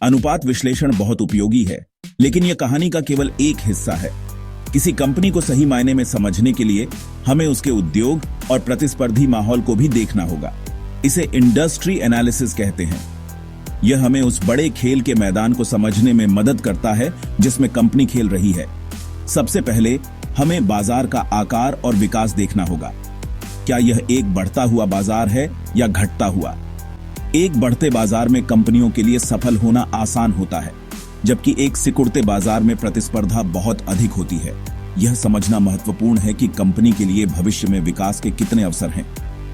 अनुपात विश्लेषण बहुत उपयोगी है, लेकिन यह कहानी का केवल एक हिस्सा है। किसी कंपनी को सही मायने में समझने के लिए हमें उसके उद्योग और प्रतिस्पर्धी माहौल को भी देखना होगा। इसे इंडस्ट्री एनालिसिस कहते हैं। यह हमें उस बड़े खेल के मैदान को समझने में मदद करता है जिसमें कंपनी खेल रही है। सबसे पहले हमें बाजार का आकार और विकास देखना होगा। क्या यह एक बढ़ता हुआ बाजार है या घटता हुआ? एक बढ़ते बाजार में कंपनियों के लिए सफल होना आसान होता है, जबकि एक सिकुड़ते बाजार में प्रतिस्पर्धा बहुत अधिक होती है। यह समझना महत्वपूर्ण है कि कंपनी के लिए भविष्य में विकास के कितने अवसर हैं।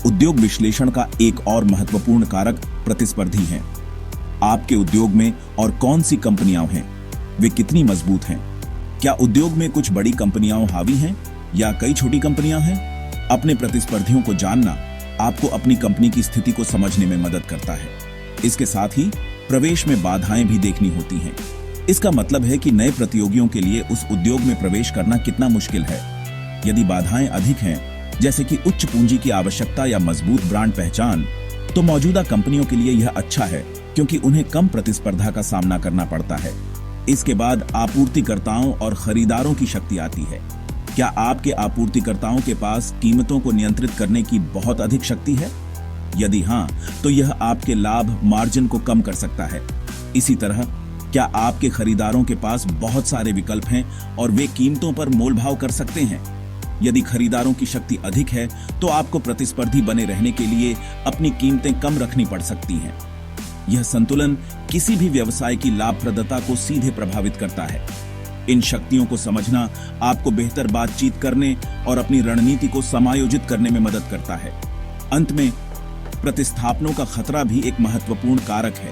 उद्योग विश्लेषण का एक और महत्वपूर्ण कारक प्रतिस्पर्धी हैं। आपके उद्योग में और कौन सी कंपनियां हैं? वे कितनी मजबूत हैं? क्या उद्योग में कुछ बड़ी कंपनियां हावी हैं या कई छोटी कंपनियां हैं? अपने प्रतिस्पर्धियों को जानना आपको अपनी कंपनी की स्थिति को समझने में मदद करता है। इसके साथ ही प्रवेश में बाधाएं भी देखनी होती हैं। इसका मतलब है कि नए प्रतियोगियों के लिए उस उद्योग में प्रवेश करना कितना मुश्किल है। यदि बाधाएं अधिक हैं, जैसे कि उच्च पूंजी की आवश्यकता या मजबूत ब्रांड पहचान, तो मौजूदा कंपनियों के लिए यह अच्छा है, क्योंकि उन्हें कम प्रतिस्पर्धा का सामना करना पड़ता है। इसके बाद आपूर्तिकर्ताओं और खरीदारों की शक्ति आती है। क्या आपके आपूर्तिकर्ताओं के पास कीमतों को नियंत्रित करने की बहुत अधिक शक्ति है? यदि हां, तो यह आपके लाभ मार्जिन को कम कर सकता है। इसी तरह क्या आपके खरीदारों के पास बहुत सारे विकल्प हैं और वे कीमतों पर मोलभाव कर सकते हैं? यदि खरीदारों की शक्ति अधिक है, तो आपको प्रतिस्पर्धी बने रहने के लिए अपनी कीमतें कम रखनी पड़ सकती हैं। यह संतुलन किसी भी व्यवसाय की लाभप्रदता को सीधे प्रभावित करता है। इन शक्तियों को समझना आपको बेहतर बातचीत करने और अपनी रणनीति को समायोजित करने में मदद करता है। अंत में, प्रतिस्थापनों का खतरा भी एक महत्वपूर्ण कारक है।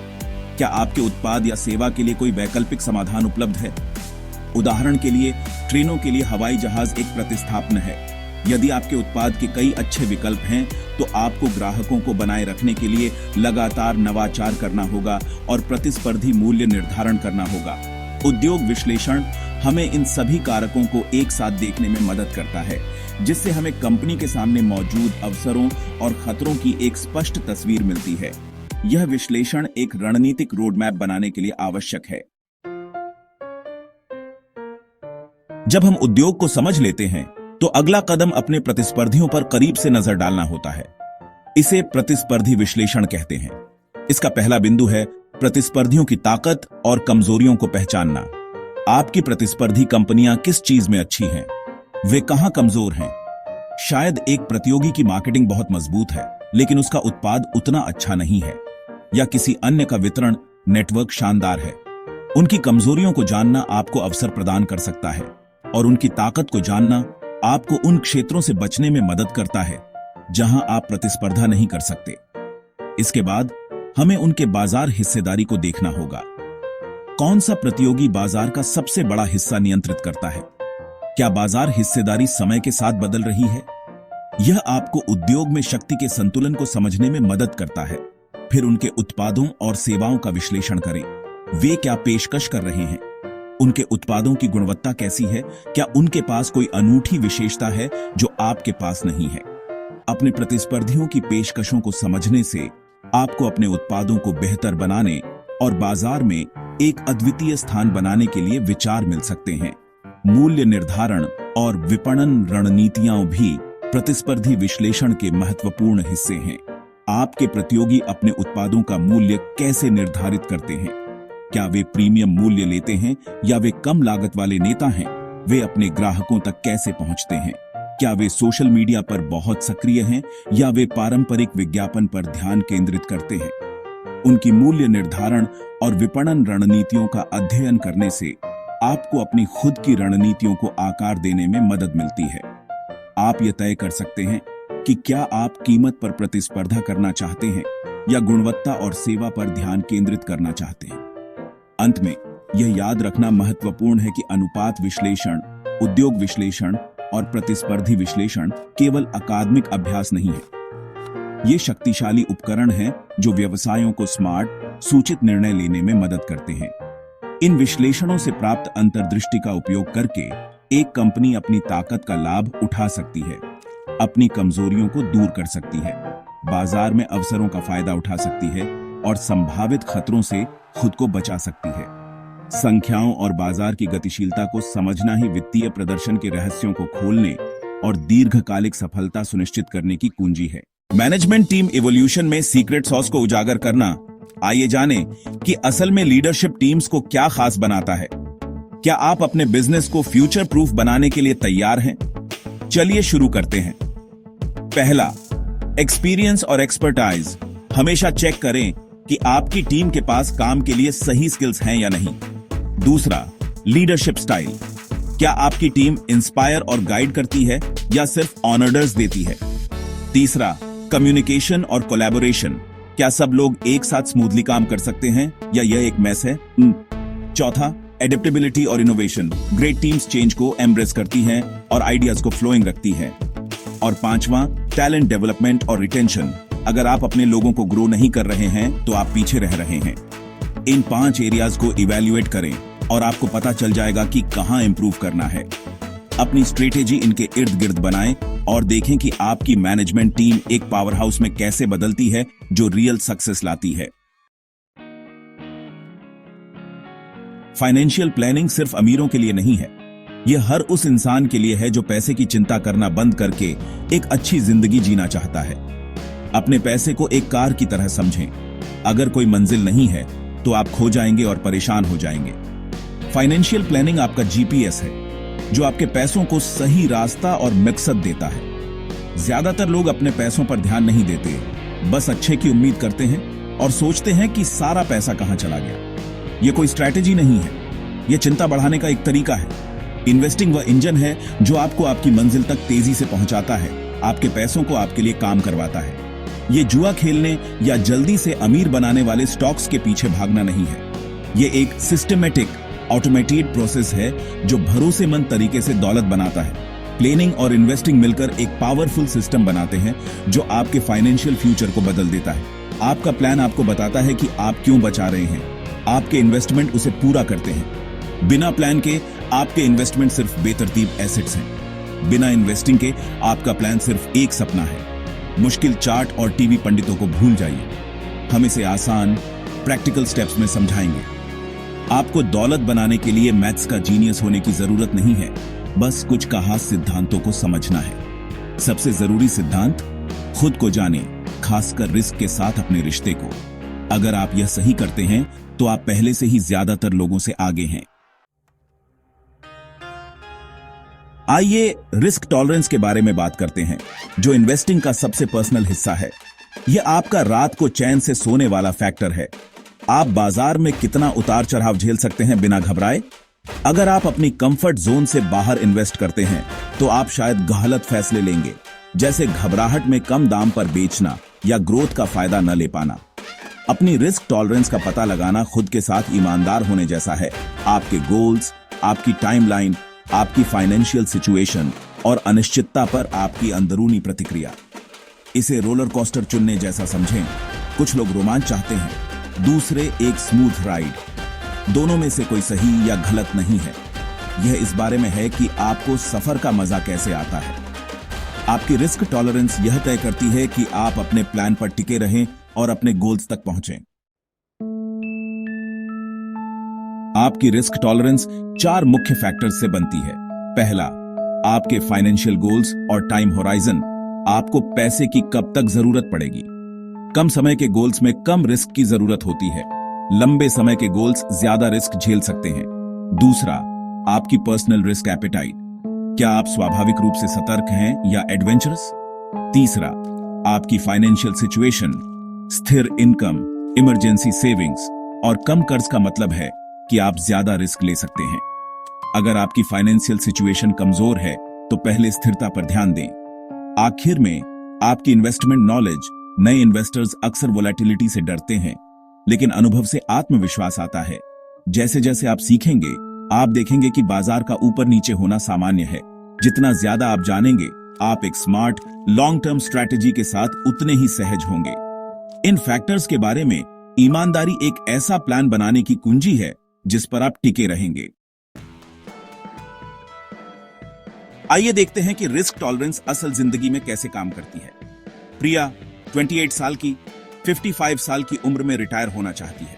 क्या आपके उत्पाद या सेवा के लिए कोई वैकल्पिक समाधान उपलब्ध है? उदाहरण के लिए, ट्रेनों के लिए हवाई जहाज एक प्रतिस्थापन है। यदि आपके उत्पाद के कई अच्छे विकल्प हैं, तो आपको ग्राहकों को बनाए रखने के लिए लगातार नवाचार करना होगा और प्रतिस्पर्धी मूल्य निर्धारण करना होगा। उद्योग विश्लेषण हमें इन सभी कारकों को एक साथ देखने में मदद करता है, जिससे हमें कंपनी के सामने मौजूद अवसरों और खतरों की एक स्पष्ट तस्वीर मिलती है। यह विश्लेषण एक रणनीतिक रोडमैप बनाने के लिए आवश्यक है। जब हम उद्योग को समझ लेते हैं, तो अगला कदम अपने प्रतिस्पर्धियों पर करीब से नजर डालना होता है। इसे प्रतिस्पर्धी विश्लेषण कहते हैं। इसका पहला बिंदु है प्रतिस्पर्धियों की ताकत और कमजोरियों को पहचानना। आपकी प्रतिस्पर्धी कंपनियां किस चीज में अच्छी हैं? वे कहां कमजोर हैं? शायद एक प्रतियोगी की मार्केटिंग बहुत मजबूत है, लेकिन उसका उत्पाद उतना अच्छा नहीं है, या किसी अन्य का वितरण नेटवर्क शानदार है। उनकी कमजोरियों को जानना आपको अवसर प्रदान कर सकता है, और उनकी ताकत को जानना आपको उन क्षेत्रों से बचने में मदद करता है जहां आप प्रतिस्पर्धा नहीं कर सकते। इसके बाद हमें उनके बाजार हिस्सेदारी को देखना होगा। कौन सा प्रतियोगी बाजार का सबसे बड़ा हिस्सा नियंत्रित करता है? क्या बाजार हिस्सेदारी समय के साथ बदल रही है? यह आपको उद्योग में शक्ति के संतुलन को समझने में मदद करता है। फिर उनके उत्पादों और सेवाओं का विश्लेषण करें। वे क्या पेशकश कर रहे हैं? उनके उत्पादों की गुणवत्ता कैसी है? क्या उनके पास कोई अनूठी विशेषता है जो आपके पास नहीं है? अपने प्रतिस्पर्धियों की पेशकशों को समझने से आपको अपने उत्पादों को बेहतर बनाने और बाजार में एक अद्वितीय स्थान बनाने के लिए विचार मिल सकते हैं। मूल्य निर्धारण और विपणन रणनीतियां भी प्रतिस्पर्धी विश्लेषण के महत्वपूर्ण हिस्से हैं। आपके प्रतियोगी अपने उत्पादों का मूल्य कैसे निर्धारित करते हैं? क्या वे प्रीमियम मूल्य लेते हैं या वे कम लागत वाले नेता हैं? वे अपने ग्राहकों तक कैसे पहुंचते हैं? क्या वे सोशल मीडिया पर बहुत सक्रिय हैं या वे पारंपरिक विज्ञापन पर ध्यान केंद्रित करते हैं? उनकी मूल्य निर्धारण और विपणन रणनीतियों का अध्ययन करने से आपको अपनी खुद की रणनीतियों को आकार देने में मदद मिलती है। आप यह तय कर सकते हैं कि क्या आप कीमत पर प्रतिस्पर्धा करना चाहते हैं या गुणवत्ता और सेवा पर ध्यान केंद्रित करना चाहते हैं। अंत में यह याद रखना महत्वपूर्ण है कि अनुपात विश्लेषण, उद्योग विश्लेषण और प्रतिस्पर्धी विश्लेषण केवल अकादमिक अभ्यास नहीं है। ये शक्तिशाली उपकरण हैं जो व्यवसायों को स्मार्ट, सूचित निर्णय लेने में मदद करते हैं। इन विश्लेषणों से प्राप्त अंतर्दृष्टि का उपयोग करके एक कंपनी अपनी ताकत का लाभ उठा सकती है, अपनी कमजोरियों को दूर कर सकती है, बाजार में अवसरों का फायदा उठा सकती है और संभावित खतरों से खुद को बचा सकती है। संख्याओं और बाजार की गतिशीलता को समझना ही वित्तीय प्रदर्शन के रहस्यों को खोलने और दीर्घकालिक सफलता सुनिश्चित करने की कुंजी है। मैनेजमेंट टीम इवोल्यूशन में सीक्रेट सॉस को उजागर करना। आइए जानें कि असल में लीडरशिप टीम्स को क्या खास बनाता है। क्या आप अपने बिजनेस को फ्यूचर प्रूफ बनाने के लिए तैयार हैं? चलिए शुरू करते हैं। पहला, एक्सपीरियंस और एक्सपर्टाइज। हमेशा चेक करें कि आपकी टीम के पास काम के लिए सही स्किल्स हैं या नहीं। दूसरा, लीडरशिप स्टाइल। क्या आपकी टीम इंस्पायर और गाइड करती है या सिर्फ ऑर्डर्स देती है? तीसरा, कम्युनिकेशन और कोलैबोरेशन। क्या सब लोग एक साथ स्मूथली काम कर सकते हैं या यह एक मैस है? चौथा, एडेप्टेबिलिटी और इनोवेशन, ग्रेट टीम्स चेंज को एम्ब्रेस करती हैं और आइडियाज को फ्लोइंग रखती हैं। और पांचवा, टैलेंट डेवलपमेंट और रिटेंशन। अगर आप अपने लोगों को ग्रो नहीं कर रहे हैं तो आप पीछे रह रहे हैं। इन 5 एरियाज को इवैल्यूएट करें और आपको पता चल जाएगा कि कहां इंप्रूव करना है। अपनी स्ट्रेटेजी इनके इर्द गिर्द बनाएं और देखें कि आपकी मैनेजमेंट टीम एक पावर हाउस में कैसे बदलती है जो रियल सक्सेस लाती है। फाइनेंशियल प्लानिंग सिर्फ अमीरों के लिए नहीं है, यह हर उस इंसान के लिए है जो पैसे की चिंता करना बंद करके एक अच्छी जिंदगी जीना चाहता है। अपने पैसे को एक कार की तरह समझें। अगर कोई मंजिल नहीं है तो आप खो जाएंगे और परेशान हो जाएंगे। फाइनेंशियल प्लानिंग आपका जीपीएस है जो आपके पैसों को सही रास्ता और मकसद देता है। ज्यादातर लोग अपने पैसों पर ध्यान नहीं देते, बस अच्छे की उम्मीद करते हैं और सोचते हैं कि सारा पैसा कहां चला गया। यह कोई स्ट्रैटेजी नहीं है, यह चिंता बढ़ाने का एक तरीका है। इन्वेस्टिंग वह इंजन है जो आपको आपकी मंजिल तक तेजी से पहुंचाता है, आपके पैसों को आपके लिए काम करवाता है। यह जुआ खेलने या जल्दी से अमीर बनाने वाले स्टॉक्स के पीछे भागना नहीं है। यह एक सिस्टमेटिक ऑटोमेटेड प्रोसेस है जो भरोसेमंद तरीके से दौलत बनाता है। प्लानिंग और इन्वेस्टिंग मिलकर एक पावरफुल सिस्टम बनाते हैं जो आपके फाइनेंशियल फ्यूचर को बदल देता है। आपका प्लान आपको बताता है कि आप क्यों बचा रहे हैं, आपके इन्वेस्टमेंट उसे पूरा करते हैं। बिना प्लान के आपके इन्वेस्टमेंट सिर्फ बेतरतीब एसेट्स हैं। बिना इन्वेस्टिंग के आपका प्लान सिर्फ एक सपना है। मुश्किल चार्ट और टीवी पंडितों को भूल जाइए, हम इसे आसान प्रैक्टिकल स्टेप्स में समझाएंगे। आपको दौलत बनाने के लिए मैथ्स का जीनियस होने की जरूरत नहीं है, बस कुछ खास सिद्धांतों को समझना है। सबसे जरूरी सिद्धांत, खुद को जाने, खासकर रिस्क के साथ अपने रिश्ते को। अगर आप यह सही करते हैं तो आप पहले से ही ज्यादातर लोगों से आगे हैं। आइए रिस्क टॉलरेंस के बारे में बात करते हैं, जो इन्वेस्टिंग का सबसे पर्सनल हिस्सा है। यह आपका रात को चैन से सोने वाला फैक्टर है। आप बाजार में कितना उतार चढ़ाव झेल सकते हैं बिना घबराए। अगर आप अपनी कंफर्ट जोन से बाहर इन्वेस्ट करते हैं तो आप शायद गलत फैसले लेंगे, जैसे घबराहट में कम दाम पर बेचना या ग्रोथ का फायदा न ले पाना। अपनी रिस्क टॉलरेंस का पता लगाना खुद के साथ ईमानदार होने जैसा है। आपके गोल्स, आपकी टाइमलाइन, आपकी फाइनेंशियल सिचुएशन और अनिश्चितता पर आपकी अंदरूनी प्रतिक्रिया। इसे रोलर कोस्टर चुनने जैसा समझें। कुछ लोग रोमांच चाहते हैं, दूसरे एक स्मूथ राइड। दोनों में से कोई सही या गलत नहीं है। यह इस बारे में है कि आपको सफर का मजा कैसे आता है। आपकी रिस्क टॉलरेंस यह तय करती है कि आप अपने प्लान पर टिके रहें और अपने गोल्स तक पहुंचें। आपकी रिस्क टॉलरेंस 4 मुख्य फैक्टर्स से बनती है। पहला, आपके फाइनेंशियल गोल्स और टाइम होराइजन। आपको पैसे की कब तक जरूरत पड़ेगी। कम समय के गोल्स में कम रिस्क की जरूरत होती है, लंबे समय के गोल्स ज्यादा रिस्क झेल सकते हैं। दूसरा, आपकी पर्सनल रिस्क एपेटाइट। क्या आप स्वाभाविक रूप से सतर्क हैं या एडवेंचरस। तीसरा, आपकी फाइनेंशियल सिचुएशन। स्थिर इनकम, इमरजेंसी सेविंग्स और कम कर्ज का मतलब है कि आप ज्यादा रिस्क ले सकते हैं। अगर आपकी फाइनेंशियल सिचुएशन कमजोर है तो पहले स्थिरता पर ध्यान दें। आखिर में, आपकी इन्वेस्टमेंट नॉलेज। नए इन्वेस्टर्स अक्सर वोलेटिलिटी से डरते हैं, लेकिन अनुभव से आत्मविश्वास आता है। जैसे जैसे आप सीखेंगे, आप देखेंगे कि बाजार का ऊपर नीचे होना सामान्य है। जितना ज्यादा आप जानेंगे, आप एक स्मार्ट लॉन्ग टर्म स्ट्रैटेजी के साथ उतने ही सहज होंगे। इन फैक्टर्स के बारे में ईमानदारी एक ऐसा प्लान बनाने की कुंजी है जिस पर आप टिके रहेंगे। आइए देखते हैं कि रिस्क टॉलरेंस असल जिंदगी में कैसे काम करती है। प्रिया 28 साल की 55 साल की उम्र में रिटायर होना चाहती है।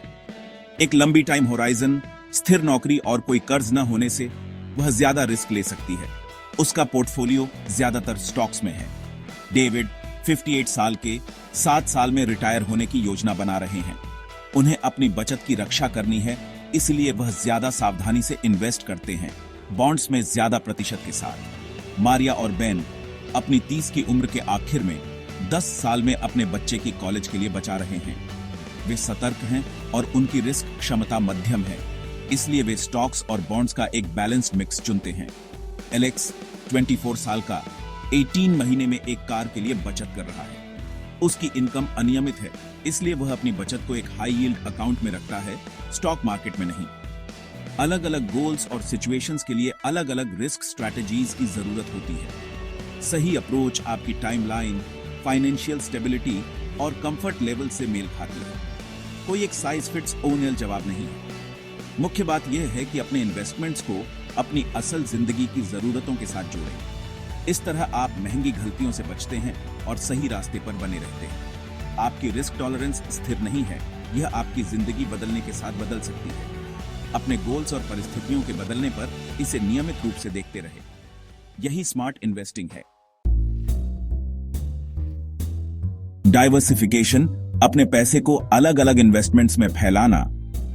एक लंबी टाइम होराइजन, स्थिर नौकरी और कोई कर्ज न होने से वह ज्यादा रिस्क ले सकती है। उसका पोर्टफोलियो ज्यादातर स्टॉक्स में है। डेविड 58 साल के 7 साल में रिटायर होने की योजना बना रहे हैं। उन्हें अपनी बचत की रक्षा करनी है, इसलिए वह ज्यादा सावधानी से इन्वेस्ट करते हैं, बॉन्ड्स में ज्यादा प्रतिशत के साथ। मारिया और बेन अपनी 30 की उम्र के आखिर में 10 साल में अपने बच्चे की कॉलेज के लिए बचा रहे हैं। वे सतर्क हैं और उनकी रिस्क क्षमता मध्यम है, इसलिए वे स्टॉक्स और बॉन्ड्स का एक बैलेंस्ड मिक्स चुनते हैं। एलेक्स 24 साल का 18 महीने में एक कार के लिए बचत कर रहा है। उसकी इनकम अनियमित है, इसलिए वह अपनी बचत को एक हाई यील्ड अकाउंट में रखता है, स्टॉक मार्केट में नहीं। अलग अलग गोल्स और सिचुएशंस के लिए अलग अलग रिस्क स्ट्रैटेजीज की जरूरत होती है। सही अप्रोच आपकी टाइमलाइन, फाइनेंशियल स्टेबिलिटी और कंफर्ट लेवल से मेल खाती है। कोई एक साइज फिट्स ऑल जवाब नहीं है। मुख्य बात यह है कि अपने इन्वेस्टमेंट्स को अपनी असल जिंदगी की जरूरतों के साथ जोड़ें। इस तरह आप महंगी गलतियों से बचते हैं और सही रास्ते पर बने रहते हैं। आपकी रिस्क टॉलरेंस स्थिर नहीं है, यह आपकी जिंदगी बदलने के साथ बदल सकती है। अपने गोल्स और परिस्थितियों के बदलने पर इसे नियमित रूप से देखते रहे। यही स्मार्ट इन्वेस्टिंग है। डाइवर्सिफिकेशन, अपने पैसे को अलग अलग इन्वेस्टमेंट्स में फैलाना,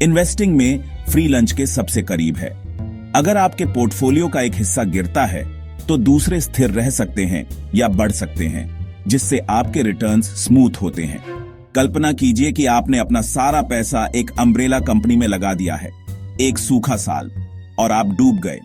इन्वेस्टिंग में फ्री लंच के सबसे करीब है। अगर आपके पोर्टफोलियो का एक हिस्सा गिरता है तो दूसरे स्थिर रह सकते हैं या बढ़ सकते हैं, जिससे आपके रिटर्न्स स्मूथ होते हैं। कल्पना कीजिए कि आपने अपना सारा पैसा एक अम्ब्रेला कंपनी में लगा दिया है, एक सूखा साल, और आप डूब गए।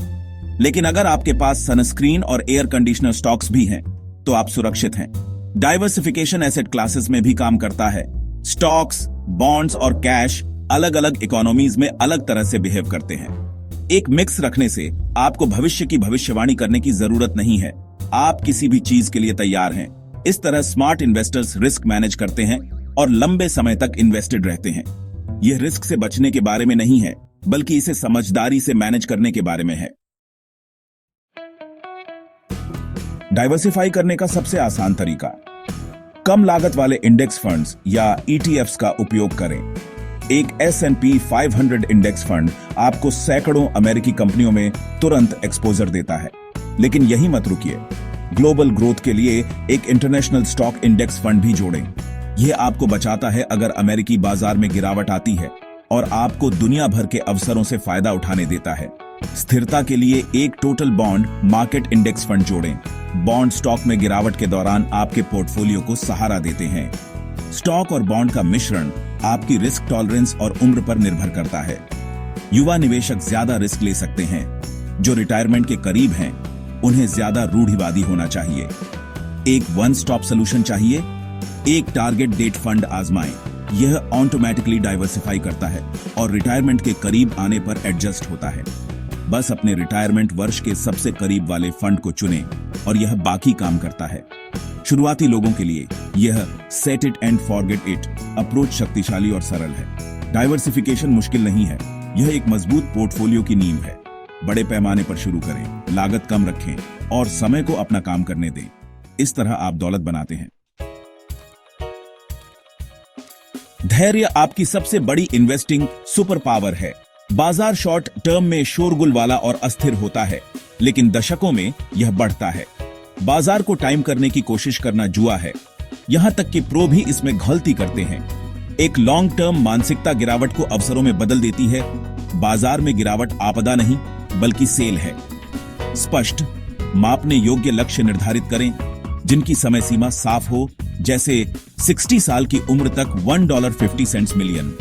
लेकिन अगर आपके पास सनस्क्रीन और एयर कंडीशनर स्टॉक्स भी हैं, तो आप सुरक्षित हैं। डाइवर्सिफिकेशन एसेट क्लासेस में भी काम करता है। स्टॉक्स, बॉन्ड्स और कैश अलग अलग इकोनॉमीज में अलग तरह से बिहेव करते हैं। एक मिक्स रखने से आपको भविष्य की भविष्यवाणी करने की जरूरत नहीं है। आप किसी भी चीज के लिए तैयार हैं। इस तरह स्मार्ट इन्वेस्टर्स रिस्क मैनेज करते हैं और लंबे समय तक इन्वेस्टेड रहते हैं। यह रिस्क से बचने के बारे में नहीं है, बल्कि इसे समझदारी से मैनेज करने के बारे में है। डाइवर्सिफाई करने का सबसे आसान तरीका, कम लागत वाले इंडेक्स फंड्स या ETFs का उपयोग करें। एक S&P 500 इंडेक्स फंड आपको सैकड़ों अमेरिकी कंपनियों में तुरंत एक्सपोजर देता है। लेकिन यही मत रुकिए, ग्लोबल ग्रोथ के लिए एक इंटरनेशनल स्टॉक इंडेक्स फंड भी जोड़ें। यह आपको बचाता है अगर अमेरिकी बाजार में गिरावट आती है और आपको दुनिया भर के अवसरों से फायदा उठाने देता है। स्थिरता के लिए एक total bond market index fund जोड़ें। बॉन्ड स्टॉक में गिरावट के दौरान आपके पोर्टफोलियो को सहारा देते हैं। स्टॉक और बॉन्ड का मिश्रण आपकी रिस्क टॉलरेंस और उम्र पर निर्भर करता है। युवा निवेशक ज्यादा रिस्क ले सकते हैं। जो रिटायरमेंट के करीब हैं, उन्हें ज्यादा रूढ़िवादी होना चाहिए। एक वन स्टॉप सॉल्यूशन चाहिए। एक टारगेट डेट फंड आजमाएं। यह ऑटोमेटिकली डाइवर्सिफाई करता है और रिटायरमेंट के करीब आने पर एडजस्ट होता है। बस अपने रिटायरमेंट वर्ष के सबसे करीब वाले फंड को चुनें और यह बाकी काम करता है। शुरुआती लोगों के लिए यह set it and forget it approach शक्तिशाली और सरल है। डाइवर्सिफिकेशन मुश्किल नहीं है, यह एक मजबूत पोर्टफोलियो की नींव है। बड़े पैमाने पर शुरू करें, लागत कम रखें और समय को अपना काम करने दें। इस तरह आप दौलत बनाते हैं। धैर्य आपकी सबसे बड़ी इन्वेस्टिंग सुपर पावर है। बाजार शॉर्ट टर्म में शोरगुल वाला और अस्थिर होता है, लेकिन दशकों में यह बढ़ता है। बाजार को टाइम करने की कोशिश करना जुआ है। यहां तक कि प्रो भी इसमें गलती करते हैं। एक लॉन्ग टर्म मानसिकता गिरावट को अवसरों में बदल देती है। बाजार में गिरावट आपदा नहीं, बल्कि सेल है। स्पष्ट, मापने योग्य लक्ष्य निर्धारित करें जिनकी समय सीमा साफ हो, जैसे 60 साल की उम्र तक $1.50 मिलियन।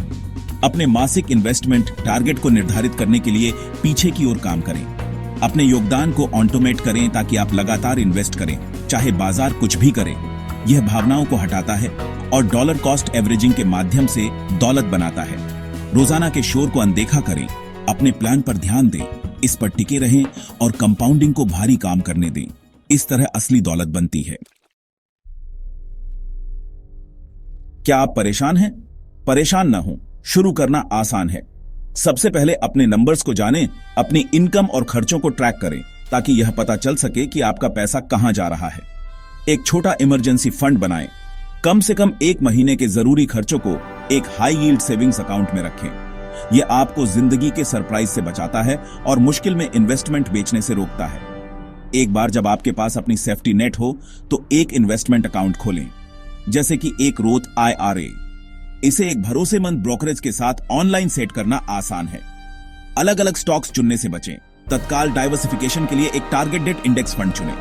अपने मासिक इन्वेस्टमेंट टारगेट को निर्धारित करने के लिए पीछे की ओर काम करें। अपने योगदान को ऑटोमेट करें ताकि आप लगातार इन्वेस्ट करें, चाहे बाजार कुछ भी करे। यह भावनाओं को हटाता है और डॉलर कॉस्ट एवरेजिंग के माध्यम से दौलत बनाता है। रोजाना के शोर को अनदेखा करें, अपने प्लान पर ध्यान दें, इस पर टिके रहें और कंपाउंडिंग को भारी काम करने दें। इस तरह असली दौलत बनती है। क्या आप परेशान हैं? परेशान ना हो, शुरू करना आसान है। सबसे पहले अपने नंबर्स को जानें, अपनी इनकम और खर्चों को ट्रैक करें ताकि यह पता चल सके कि आपका पैसा कहां जा रहा है। एक छोटा इमरजेंसी फंड बनाएं। कम से कम 1 महीने के जरूरी खर्चों को एक हाई यील्ड सेविंग्स अकाउंट में रखें। यह आपको जिंदगी के सरप्राइज से बचाता है और मुश्किल में इन्वेस्टमेंट बेचने से रोकता है। एक बार जब आपके पास अपनी सेफ्टी नेट हो तो एक इन्वेस्टमेंट अकाउंट खोलें, जैसे कि एक रोथ IRA। इसे एक भरोसेमंद ब्रोकरेज के साथ ऑनलाइन सेट करना आसान है। अलग अलग स्टॉक्स चुनने से बचें। तत्काल डाइवर्सिफिकेशन के लिए एक टारगेट डेट इंडेक्स फंड चुनें।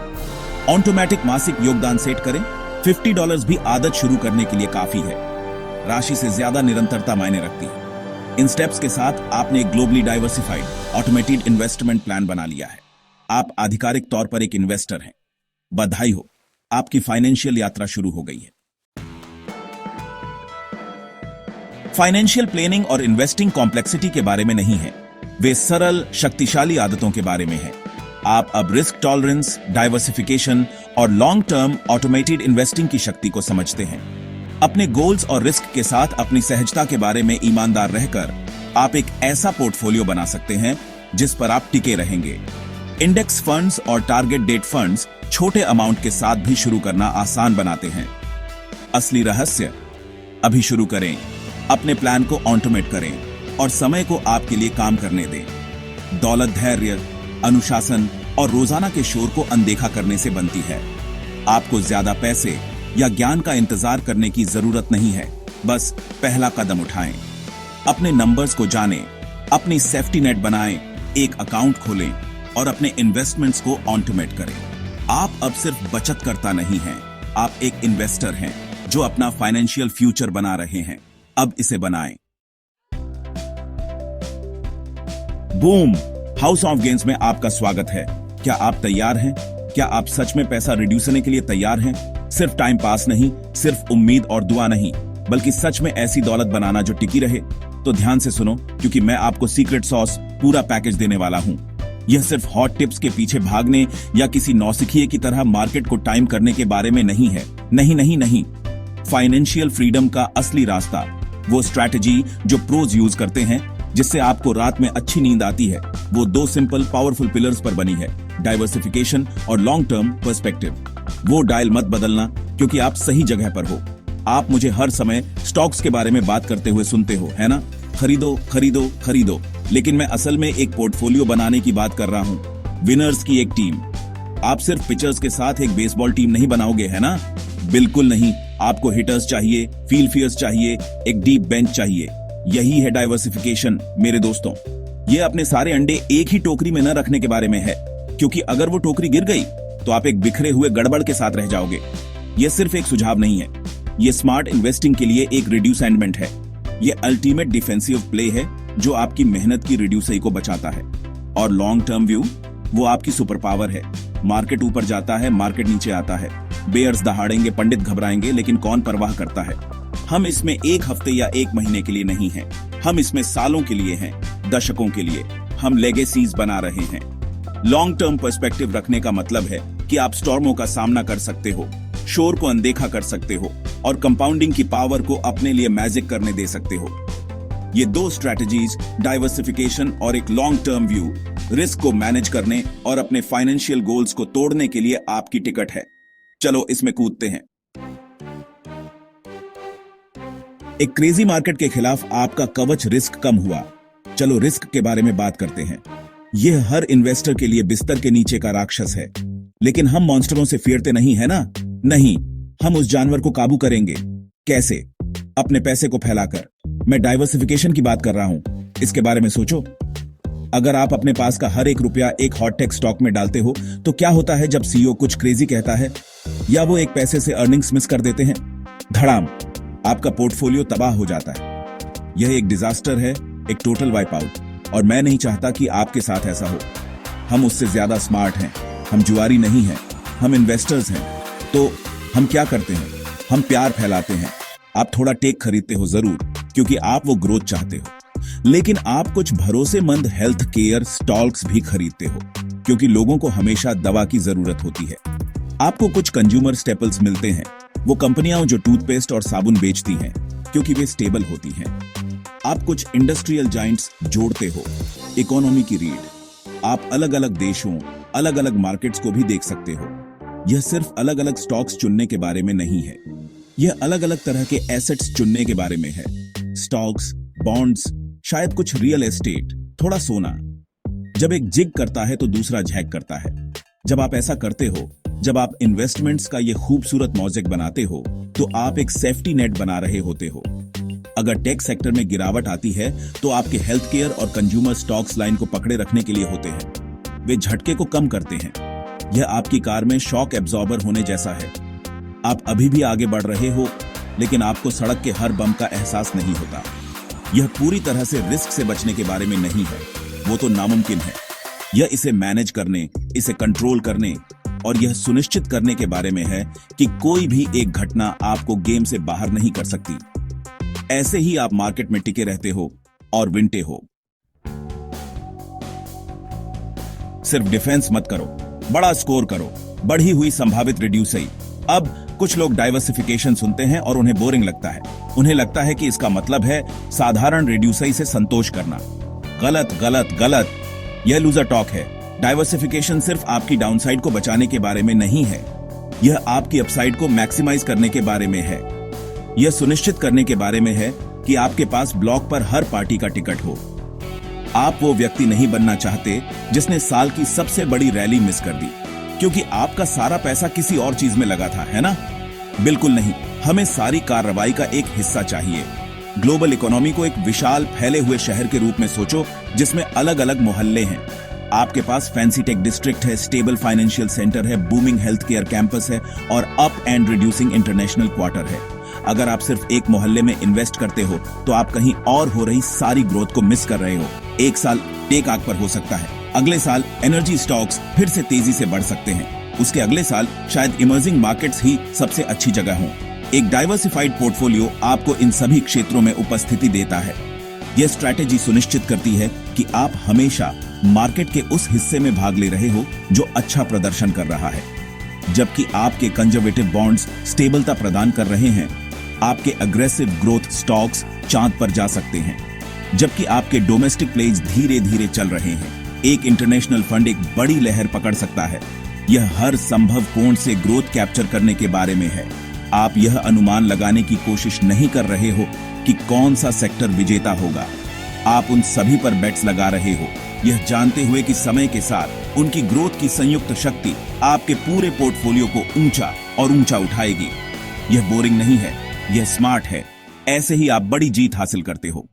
ऑटोमेटिक मासिक योगदान सेट करें। $50 भी आदत शुरू करने के लिए काफी है। राशि से ज्यादा निरंतरता मायने रखती है। इन स्टेप्स के साथ आपने एक globally diversified automated investment plan बना लिया है। आप आधिकारिक तौर पर एक इन्वेस्टर हैं। बधाई हो, आपकी फाइनेंशियल यात्रा शुरू हो गई है। फाइनेंशियल प्लानिंग और इन्वेस्टिंग कॉम्प्लेक्सिटी के बारे में नहीं है, वे सरल शक्तिशाली आदतों के बारे में है। आप अब रिस्क टॉलरेंस, डाइवर्सिफिकेशन और लॉन्ग टर्म ऑटोमेटेड इन्वेस्टिंग की शक्ति को समझते हैं। अपने गोल्स और रिस्क के साथ अपनी सहजता के बारे में ईमानदार रहकर आप एक ऐसा पोर्टफोलियो बना सकते हैं जिस पर आप टिके रहेंगे। इंडेक्स फंड्स और टारगेट डेट फंड्स छोटे अमाउंट के साथ भी शुरू करना आसान बनाते हैं। असली रहस्य, अभी शुरू करें, अपने प्लान को ऑटोमेट करें और समय को आपके लिए काम करने दें। दौलत धैर्य, अनुशासन और रोजाना के शोर को अनदेखा करने से बनती है। आपको ज्यादा पैसे या ज्ञान का इंतजार करने की जरूरत नहीं है, बस पहला कदम उठाएं। अपने नंबर्स को जानें, अपनी सेफ्टी नेट बनाएं, एक अकाउंट खोलें और अपने इन्वेस्टमेंट्स को ऑटोमेट करें। आप अब सिर्फ बचत करता नहीं हैं, आप एक इन्वेस्टर हैं जो अपना फाइनेंशियल फ्यूचर बना रहे हैं। अब इसे बनाएं। बूम! हाउस ऑफ गेम्स में आपका स्वागत है। क्या आप तैयार हैं? क्या आप सच में पैसा रिड्यूस करने के लिए तैयार हैं? सिर्फ टाइम पास नहीं, सिर्फ उम्मीद और दुआ नहीं, बल्कि सच में ऐसी दौलत बनाना जो टिकी रहे। तो ध्यान से सुनो, क्योंकि मैं आपको सीक्रेट सॉस पूरा पैकेज देने वाला हूं। यह सिर्फ हॉट टिप्स के पीछे भागने या किसी नौसिखिए की तरह मार्केट को टाइम करने के बारे में नहीं है। नहीं नहीं नहीं, फाइनेंशियल फ्रीडम का असली रास्ता, वो स्ट्रैटेजी जो प्रोज यूज करते हैं, जिससे आपको रात में अच्छी नींद आती है, वो दो सिंपल पावरफुल पिलर्स पर बनी है, डाइवर्सिफिकेशन और लॉन्ग टर्म पर्सपेक्टिव। वो डायल मत बदलना, क्योंकि आप सही जगह पर हो। आप मुझे हर समय स्टॉक्स के बारे में बात करते हुए सुनते हो, है ना? खरीदो खरीदो खरीदो, लेकिन मैं असल में एक पोर्टफोलियो बनाने की बात कर रहा हूं, विनर्स की एक टीम। आप सिर्फ पिचर्स के साथ एक बेसबॉल टीम नहीं बनाओगे, है ना? बिल्कुल नहीं। आपको हिटर्स चाहिए, फील्ड चाहिए, एक डीप बेंच चाहिए। यही है डाइवर्सिफिकेशन मेरे दोस्तों। ये अपने सारे अंडे एक ही टोकरी में न रखने के बारे में है, क्योंकि अगर वो टोकरी गिर गई तो आप एक बिखरे हुए गड़बड़ के साथ रह जाओगे। ये सिर्फ एक सुझाव नहीं है, ये स्मार्ट इन्वेस्टिंग के लिए एक रिड्यूसेंडमेंट है। ये अल्टीमेट डिफेंसिव प्ले है जो आपकी मेहनत की रिड्यूसई को बचाता है। और लॉन्ग टर्म व्यू, वो आपकी सुपर पावर है। मार्केट ऊपर जाता है, मार्केट नीचे आता है, बेयर्स दहाड़ेंगे, पंडित घबराएंगे, लेकिन कौन परवाह करता है? हम इसमें एक हफ्ते या एक महीने के लिए नहीं हैं, हम इसमें सालों के लिए हैं, दशकों के लिए। हम लेगेसीज बना रहे हैं। लॉन्ग टर्म पर्सपेक्टिव रखने का मतलब है कि आप स्टॉर्मों का सामना कर सकते हो, शोर को अनदेखा कर सकते हो और कंपाउंडिंग की पावर को अपने लिए मैजिक करने दे सकते हो। ये दो स्ट्रैटेजीज, डाइवर्सिफिकेशन और एक लॉन्ग टर्म व्यू, रिस्क को मैनेज करने और अपने फाइनेंशियल गोल्स को तोड़ने के लिए आपकी टिकट है। चलो इसमें कूदते हैं। एक क्रेजी मार्केट के खिलाफ आपका कवच रिस्क कम हुआ। चलो रिस्क के बारे में बात करते हैं। यह हर इन्वेस्टर के लिए बिस्तर के नीचे का राक्षस है, लेकिन हम मॉन्स्टरों से फिरते नहीं है ना? नहीं, हम उस जानवर को काबू करेंगे। कैसे? अपने पैसे को फैलाकर। मैं डाइवर्सिफिकेशन की बात कर रहा हूं, इसके बारे में सोचो। अगर आप अपने पास का हर एक रुपया एक हॉट टेक स्टॉक में डालते हो, तो क्या होता है जब सीईओ कुछ क्रेजी कहता है या वो एक पैसे से अर्निंग्स मिस कर देते हैं? धड़ाम, आपका पोर्टफोलियो तबाह हो जाता है। यह एक डिजास्टर है, एक टोटल वाइप आउट, और मैं नहीं चाहता कि आपके साथ ऐसा हो। हम उससे ज्यादा स्मार्ट हैं, हम जुआरी नहीं हैं, हम इन्वेस्टर्स हैं। तो हम क्या करते हैं? हम प्यार फैलाते हैं। आप थोड़ा टेक खरीदते हो जरूर, क्योंकि आप वो ग्रोथ चाहते हो, लेकिन आप कुछ भरोसेमंद हेल्थ केयर स्टॉक्स भी खरीदते हो, क्योंकि लोगों को हमेशा दवा की जरूरत होती है। आपको कुछ कंज्यूमर स्टेपल्स मिलते हैं, वो कंपनियां जो टूथपेस्ट और साबुन बेचती हैं, क्योंकि वे स्टेबल होती हैं। आप कुछ इंडस्ट्रियल जाइंट्स जोड़ते हो, इकोनॉमी की रीढ़। आप अलग अलग देशों, अलग अलग मार्केट्स को भी देख सकते हो। यह सिर्फ अलग अलग स्टॉक्स चुनने के बारे में नहीं है, यह अलग अलग तरह के एसेट्स चुनने के बारे में है। स्टॉक्स, बॉन्ड्स, शायद कुछ रियल एस्टेट, थोड़ा सोना। जब एक जिग करता है तो दूसरा झैक करता है। जब आप ऐसा करते हो, जब आप इन्वेस्टमेंट्स का ये खूबसूरत मौज़ेक बनाते हो, तो आप एक सेफ्टी नेट बना रहे होते हो। अगर टेक सेक्टर में गिरावट आती है, तो आपके हेल्थ केयर और कंज्यूमर स्टॉक्स लाइन को पकड़े रखने के लिए होते हैं। वे झटके को कम करते हैं। यह आपकी कार में शॉक एब्जॉर्बर होने जैसा है। आप अभी भी आगे बढ़ रहे हो, लेकिन आपको सड़क के हर बम का एहसास नहीं होता। यह पूरी तरह से रिस्क से बचने के बारे में नहीं है, वो तो नामुमकिन है। यह इसे मैनेज करने, इसे कंट्रोल करने और यह सुनिश्चित करने के बारे में है कि कोई भी एक घटना आपको गेम से बाहर नहीं कर सकती। ऐसे ही आप मार्केट में टिके रहते हो और विनते हो। सिर्फ डिफेंस मत करो, बड़ा स्कोर करो, बढ़ी हुई संभावित रिड्यूसई। अब कुछ लोग डाइवर्सिफिकेशन सुनते हैं और उन्हें बोरिंग लगता है। उन्हें लगता है कि इसका मतलब है साधारण रिड्यूसई से संतोष करना। गलत गलत गलत, यह लूजर टॉक है। डाइवर्सिफिकेशन सिर्फ आपकी डाउनसाइड को बचाने के बारे में नहीं है, यह आपकी अपसाइड को मैक्सिमाइज करने के बारे में है। यह सुनिश्चित करने के बारे में है कि आपके पास ब्लॉक पर हर पार्टी का टिकट हो। आप वो व्यक्ति नहीं बनना चाहते जिसने साल की सबसे बड़ी रैली मिस कर दी क्योंकि आपका सारा पैसा किसी और चीज में लगा था, है ना? बिल्कुल नहीं। हमें सारी कार्रवाई का एक हिस्सा चाहिए। ग्लोबल इकोनॉमी को एक विशाल फैले हुए शहर के रूप में सोचो जिसमें अलग अलग मोहल्ले हैं। आपके पास फैंसी टेक डिस्ट्रिक्ट है, स्टेबल फाइनेंशियल सेंटर है, बूमिंग हेल्थ केयर कैंपस है और up and reducing international quarter है। अगर आप सिर्फ एक मोहल्ले में इन्वेस्ट करते हो तो आप कहीं और हो रही सारी ग्रोथ को मिस कर रहे हो। एक साल टेक आग पर हो सकता है, अगले साल एनर्जी स्टॉक्स फिर से तेजी से बढ़ सकते हैं, उसके अगले साल शायद इमर्जिंग मार्केट्स ही सबसे अच्छी जगह हों। एक डाइवर्सिफाइड पोर्टफोलियो आपको इन सभी क्षेत्रों में उपस्थिति देता है। यह स्ट्रैटेजी सुनिश्चित करती है कि आप हमेशा मार्केट के उस हिस्से में भाग ले रहे हो जो अच्छा प्रदर्शन कर रहा है, जबकि आपके कंजर्वेटिव बॉन्ड्स स्टेबलता प्रदान कर रहे हैं। आपके अग्रेसिव ग्रोथ स्टॉक्स चांद पर जा सकते हैं, जबकि आपके डोमेस्टिक प्लेज धीरे धीरे चल रहे हैं। एक इंटरनेशनल फंड एक बड़ी लहर पकड़ सकता है। यह हर संभव कोण से ग्रोथ कैप्चर करने के बारे में है। आप यह अनुमान लगाने की कोशिश नहीं कर रहे हो कि कौन सा सेक्टर विजेता होगा। आप उन सभी पर बेट्स लगा रहे हो, यह जानते हुए कि समय के साथ उनकी ग्रोथ की संयुक्त शक्ति आपके पूरे पोर्टफोलियो को ऊंचा और ऊंचा उठाएगी। यह बोरिंग नहीं है, यह स्मार्ट है। ऐसे ही आप बड़ी जीत हासिल करते हो।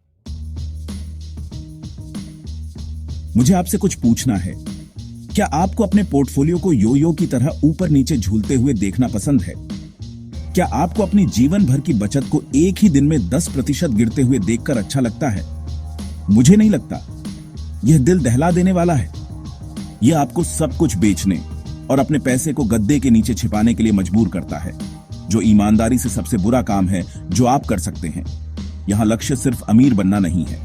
मुझे आपसे कुछ पूछना है। क्या आपको अपने पोर्टफोलियो को यो-यो की तरह ऊपर नीचे झूलते हुए देखना पसंद है? क्या आपको अपनी जीवन भर की बचत को एक ही दिन में 10% गिरते हुए देखकर अच्छा लगता है? मुझे नहीं लगता। यह दिल दहला देने वाला है। यह आपको सब कुछ बेचने और अपने पैसे को गद्दे के नीचे छिपाने के लिए मजबूर करता है, जो ईमानदारी से सबसे बुरा काम है जो आप कर सकते हैं। यहां लक्ष्य सिर्फ अमीर बनना नहीं है,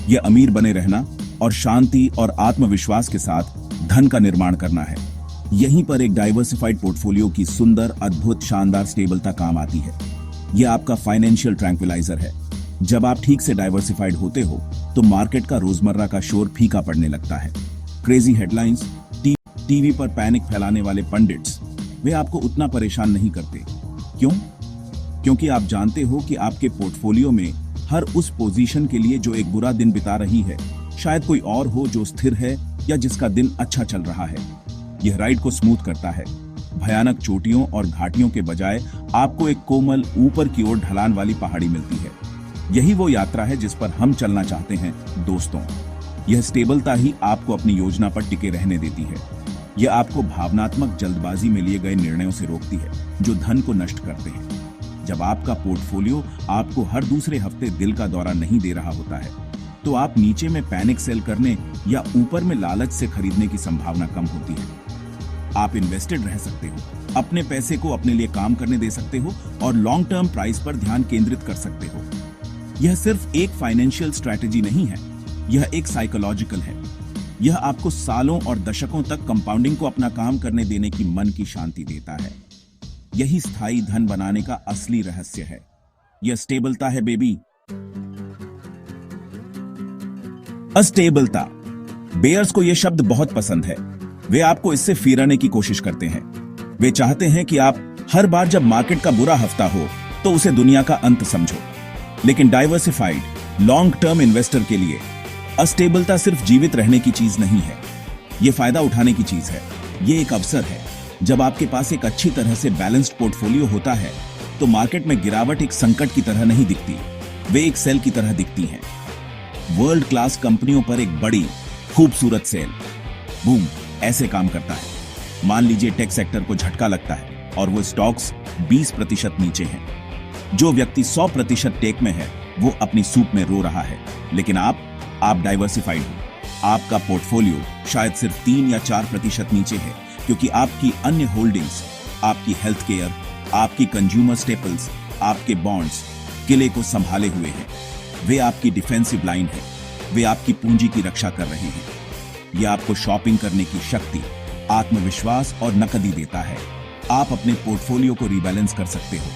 यह अमीर बने रहना और शांति और आत्मविश्वास के साथ धन का निर्माण करना है। यहीं पर एक डाइवर्सिफाइड पोर्टफोलियो की सुंदर, अद्भुत, शानदार स्टेबलता काम आती है। यह आपका फाइनेंशियल ट्रैंक्विलाइजर है। जब आप ठीक से डाइवर्सिफाइड होते हो तो मार्केट का रोजमर्रा का शोर फीका पड़ने लगता है। क्रेजी हेडलाइंस, टीवी पर पैनिक फैलाने वाले पंडित्स, वे आपको उतना परेशान नहीं करते। क्यों? क्योंकि आप जानते हो कि आपके पोर्टफोलियो में हर उस पोजीशन के लिए जो एक बुरा दिन बिता रही है, शायद कोई और हो जो स्थिर है या जिसका दिन अच्छा चल रहा है। यह राइड को स्मूथ करता है। भयानक चोटियों और घाटियों के बजाय आपको एक कोमल, ऊपर की ओर ढलान वाली पहाड़ी मिलती है। यही वो यात्रा है जिस पर हम चलना चाहते हैं दोस्तों। यह स्टेबलता ही आपको अपनी योजना पर टिके रहने देती है। यह आपको भावनात्मक जल्दबाजी में लिए गए निर्णयों से रोकती है जो धन को नष्ट करते हैं। जब आपका पोर्टफोलियो आपको हर दूसरे हफ्ते दिल का दौरा नहीं दे रहा होता है तो आप नीचे में पैनिक सेल करने या ऊपर में लालच से खरीदने की संभावना कम होती है। आप इन्वेस्टेड रह सकते हो, अपने पैसे को अपने लिए काम करने दे सकते हो और लॉन्ग टर्म प्राइस पर ध्यान केंद्रित कर सकते हो। यह सिर्फ एक फाइनेंशियल स्ट्रैटेजी नहीं है, यह एक साइकोलॉजिकल है। यह आपको सालों और दशकों तक कंपाउंडिंग को अपना काम करने देने की मन की शांति देता है। यही स्थायी धन बनाने का असली रहस्य है। यह स्टेबलता है बेबी। अस्टेबलता। बेयर्स को यह शब्द बहुत पसंद है। वे आपको इससे फिराने की कोशिश करते हैं। वे चाहते हैं कि आप हर बार जब मार्केट का बुरा हफ्ता हो तो उसे दुनिया का अंत समझो। लेकिन डाइवर्सिफाइड, लॉन्ग टर्म इन्वेस्टर के लिए अस्टेबलता सिर्फ जीवित रहने की चीज नहीं है, यह फायदा उठाने की चीज है। यह एक अवसर है। जब आपके पास एक अच्छी तरह से बैलेंस्ड पोर्टफोलियो होता है तो मार्केट में गिरावट एक संकट की तरह नहीं दिखती, वे एक सेल की तरह दिखती हैं। वर्ल्ड क्लास कंपनियों पर एक बड़ी खूबसूरत सेल बूम ऐसे काम करता है। मान लीजिए टेक सेक्टर को झटका लगता है और वो स्टॉक्स 20% नीचे हैं। जो व्यक्ति 100% टेक में है वो अपनी सूप में रो रहा है, लेकिन आप डाइवर्सिफाइड हो। आपका पोर्टफोलियो शायद सिर्फ 3 या 4% नीचे है क्योंकि आपकी अन्य होल्डिंग्स, आपकी हेल्थ केयर, आपकी कंज्यूमर स्टेपल्स, आपके बॉन्ड्स किले को संभाले हुए हैं। वे आपकी डिफेंसिव लाइन है, वे आपकी पूंजी की रक्षा कर रहे हैं। यह आपको शॉपिंग करने की शक्ति, आत्मविश्वास और नकदी देता है। आप अपने पोर्टफोलियो को रीबैलेंस कर सकते हो,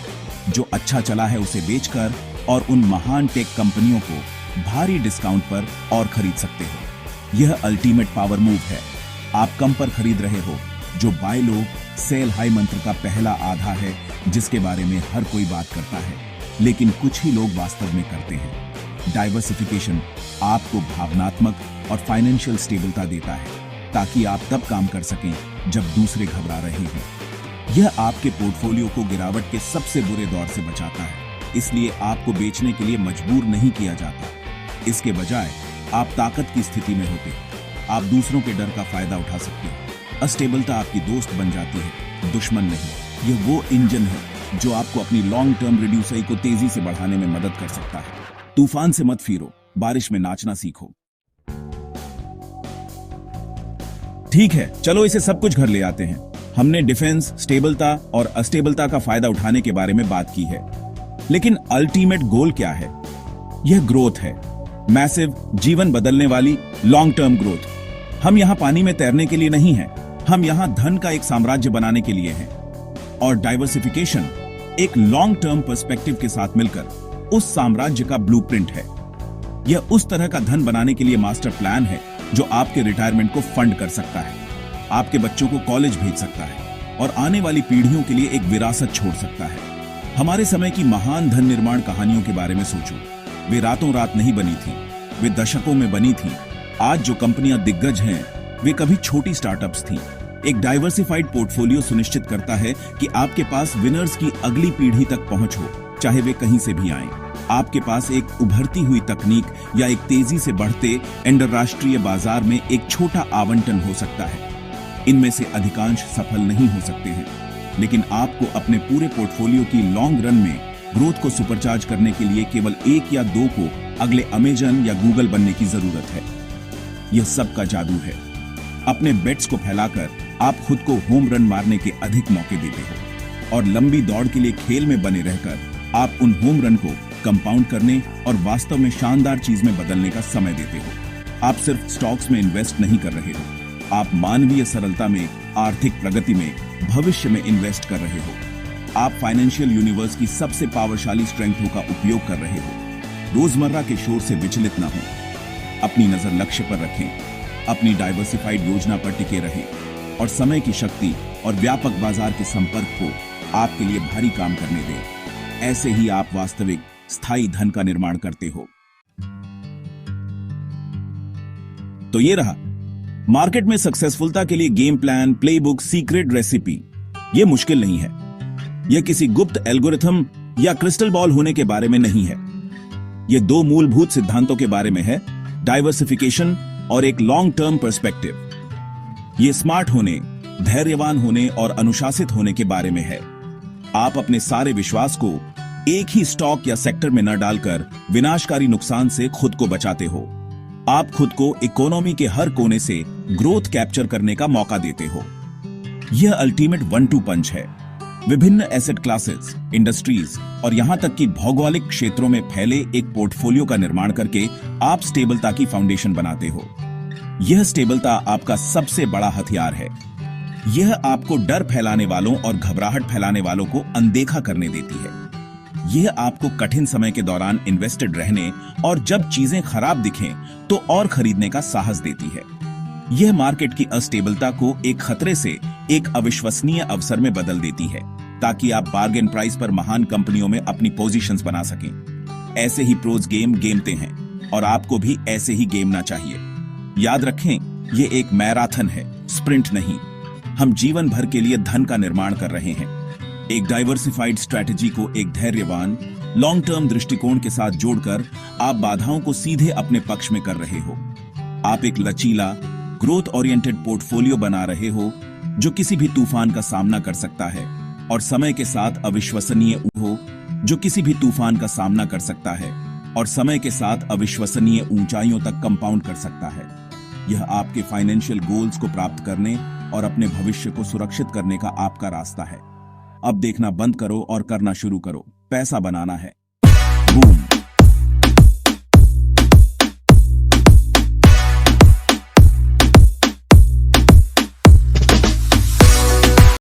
जो अच्छा चला है उसे बेचकर, और उन महान टेक कंपनियों को भारी डिस्काउंट पर और खरीद सकते हो। यह अल्टीमेट पावर मूव है। आप कम पर खरीद रहे हो, जो बाय लो सेल हाई मंत्र का पहला आधा है, जिसके बारे में हर कोई बात करता है, लेकिन कुछ ही लोग वास्तव में करते हैं। डाइवर्सिफिकेशन आपको भावनात्मक और फाइनेंशियल स्टेबिलिटी देता है, ताकि आप तब काम कर सकें जब दूसरे घबरा रहे हैं। यह आपके पोर्टफोलियो को गिरावट के सबसे बुरे दौर से बचाता है, इसलिए आपको बेचने के लिए मजबूर नहीं किया जाता। इसके बजाय आप ताकत की स्थिति में होते हैं। आप दूसरों के डर का फायदा उठा सकते हैं। अस्टेबलता आपकी दोस्त बन जाती है, दुश्मन नहीं। यह वो इंजन है जो आपको अपनी लॉन्ग टर्म रिड्यूसरी को तेजी से बढ़ाने में मदद कर सकता है। तूफान से मत फिरो, बारिश में नाचना सीखो। ठीक है, चलो इसे सब कुछ घर ले आते हैं। हमने डिफेंस, स्टेबलता और अस्टेबलता का फायदा उठाने के बारे में बात की है, लेकिन अल्टीमेट गोल क्या है? यह ग्रोथ है, मैसिव, जीवन बदलने वाली लॉन्ग टर्म ग्रोथ। हम यहां पानी में तैरने के लिए नहीं हैं, हम यहां धन का एक साम्राज्य बनाने के लिए हैं। और डाइवर्सिफिकेशन एक लॉन्ग टर्म पर्सपेक्टिव के साथ मिलकर उस साम्राज्य का ब्लूप्रिंट है। यह उस तरह का धन बनाने के लिए मास्टर प्लान है जो आपके रिटायरमेंट को फंड कर सकता है, आपके बच्चों को कॉलेज भेज सकता है और आने वाली पीढ़ियों के लिए एक विरासत छोड़ सकता है। हमारे समय की महान धन निर्माण कहानियों के बारे में सोचो। वे रातों रात नहीं बनी थी, वे दशकों में बनी थी। आज जो कंपनियां दिग्गज हैं, वे कभी छोटी स्टार्टअप्स थीं। एक डाइवर्सिफाइड पोर्टफोलियो सुनिश्चित करता है कि आपके पास विनर्स की अगली पीढ़ी तक पहुंच हो, चाहे वे कहीं से भी आएं। आपके पास एक उभरती हुई तकनीक या एक तेजी से बढ़ते अंतरराष्ट्रीय बाजार में एक छोटा आवंटन हो सकता है। इनमें से अधिकांश सफल नहीं हो सकते हैं, लेकिन आपको अपने पूरे पोर्टफोलियो की लॉन्ग रन में ग्रोथ को सुपरचार्ज करने के लिए केवल एक या दो को अगले अमेजन या गूगल बनने की जरूरत है। यह सबका जादू है। अपने बेट्स को फैलाकर आप खुद को होम रन मारने के अधिक मौके देते हो, और लंबी दौड़ के लिए खेल में बने रहकर आप उन होम रन को कंपाउंड करने और वास्तव में शानदार चीज में बदलने का समय देते हो। आप सिर्फ स्टॉक्स में इन्वेस्ट नहीं कर रहे हो, आप मानवीय सरलता में, आर्थिक प्रगति में, भविष्य में इन्वेस्ट कर रहे हो। आप फाइनेंशियल यूनिवर्स की सबसे पावरशाली स्ट्रेंथों का उपयोग कर रहे हो। रोजमर्रा के शोर से विचलित न हो, अपनी नजर लक्ष्य पर रखें, अपनी डाइवर्सिफाइड योजना पर टिके रहें, और समय की शक्ति और व्यापक बाजार के संपर्क को आपके लिए भारी काम करने दें। ऐसे ही आप वास्तविक स्थायी धन का निर्माण करते हो। तो ये रहा मार्केट में सक्सेसफुलता के लिए game plan, playbook, secret recipe. यह मुश्किल नहीं है। यह किसी गुप्त एल्गोरिथम या क्रिस्टल बॉल होने के बारे में नहीं है। यह दो मूलभूत सिद्धांतों के बारे में है, डाइवर्सिफिकेशन और एक लॉन्ग टर्म पर्सपेक्टिव। यह स्मार्ट होने, धैर्यवान होने और अनुशासित होने के बारे में है। आप अपने सारे विश्वास को एक ही स्टॉक या सेक्टर में न डालकर विनाशकारी नुकसान से खुद को बचाते हो। आप खुद को इकोनॉमी के हर कोने से ग्रोथ कैप्चर करने का मौका देते हो। यह अल्टीमेट 1-2 पंच है। विभिन्न एसेट क्लासेस, इंडस्ट्रीज और यहां तक कि भौगोलिक क्षेत्रों में फैले एक पोर्टफोलियो का निर्माण करके आप स्टेबलता की फाउंडेशन बनाते हो। यह स्टेबलता आपका सबसे बड़ा हथियार है। यह आपको डर फैलाने वालों और घबराहट फैलाने वालों को अनदेखा करने देती है। यह आपको कठिन समय के दौरान इन्वेस्टेड रहने और जब चीजें खराब दिखें तो और खरीदने का साहस देती है। यह मार्केट की अस्टेबलता को एक खतरे से एक अविश्वसनीय अवसर में बदल देती है, ताकि आप बार्गेन प्राइस पर महान कंपनियों में अपनी पोजीशंस बना सकें। ऐसे ही प्रोज गेम गेमते हैं, और आपको भी ऐसे ही गेमना चाहिए। याद रखें, यह एक मैराथन है, स्प्रिंट नहीं। हम जीवन भर के लिए धन का निर्माण कर रहे हैं। एक डाइवर्सिफाइड स्ट्रैटेजी को एक धैर्यवान, लॉन्ग टर्म दृष्टिकोण के साथ जोड़कर आप बाधाओं को सीधे अपने पक्ष में कर रहे हो। आप एक लचीला, ग्रोथ ओरिएंटेड पोर्टफोलियो बना रहे हो जो किसी भी तूफान का सामना कर सकता है, और समय के साथ अविश्वसनीय हो जो किसी भी तूफान का सामना कर सकता है और समय के साथ अविश्वसनीय ऊंचाइयों तक कंपाउंड कर सकता है। यह आपके फाइनेंशियल गोल्स को प्राप्त करने और अपने भविष्य को सुरक्षित करने का आपका रास्ता है। अब देखना बंद करो और करना शुरू करो। पैसा बनाना है।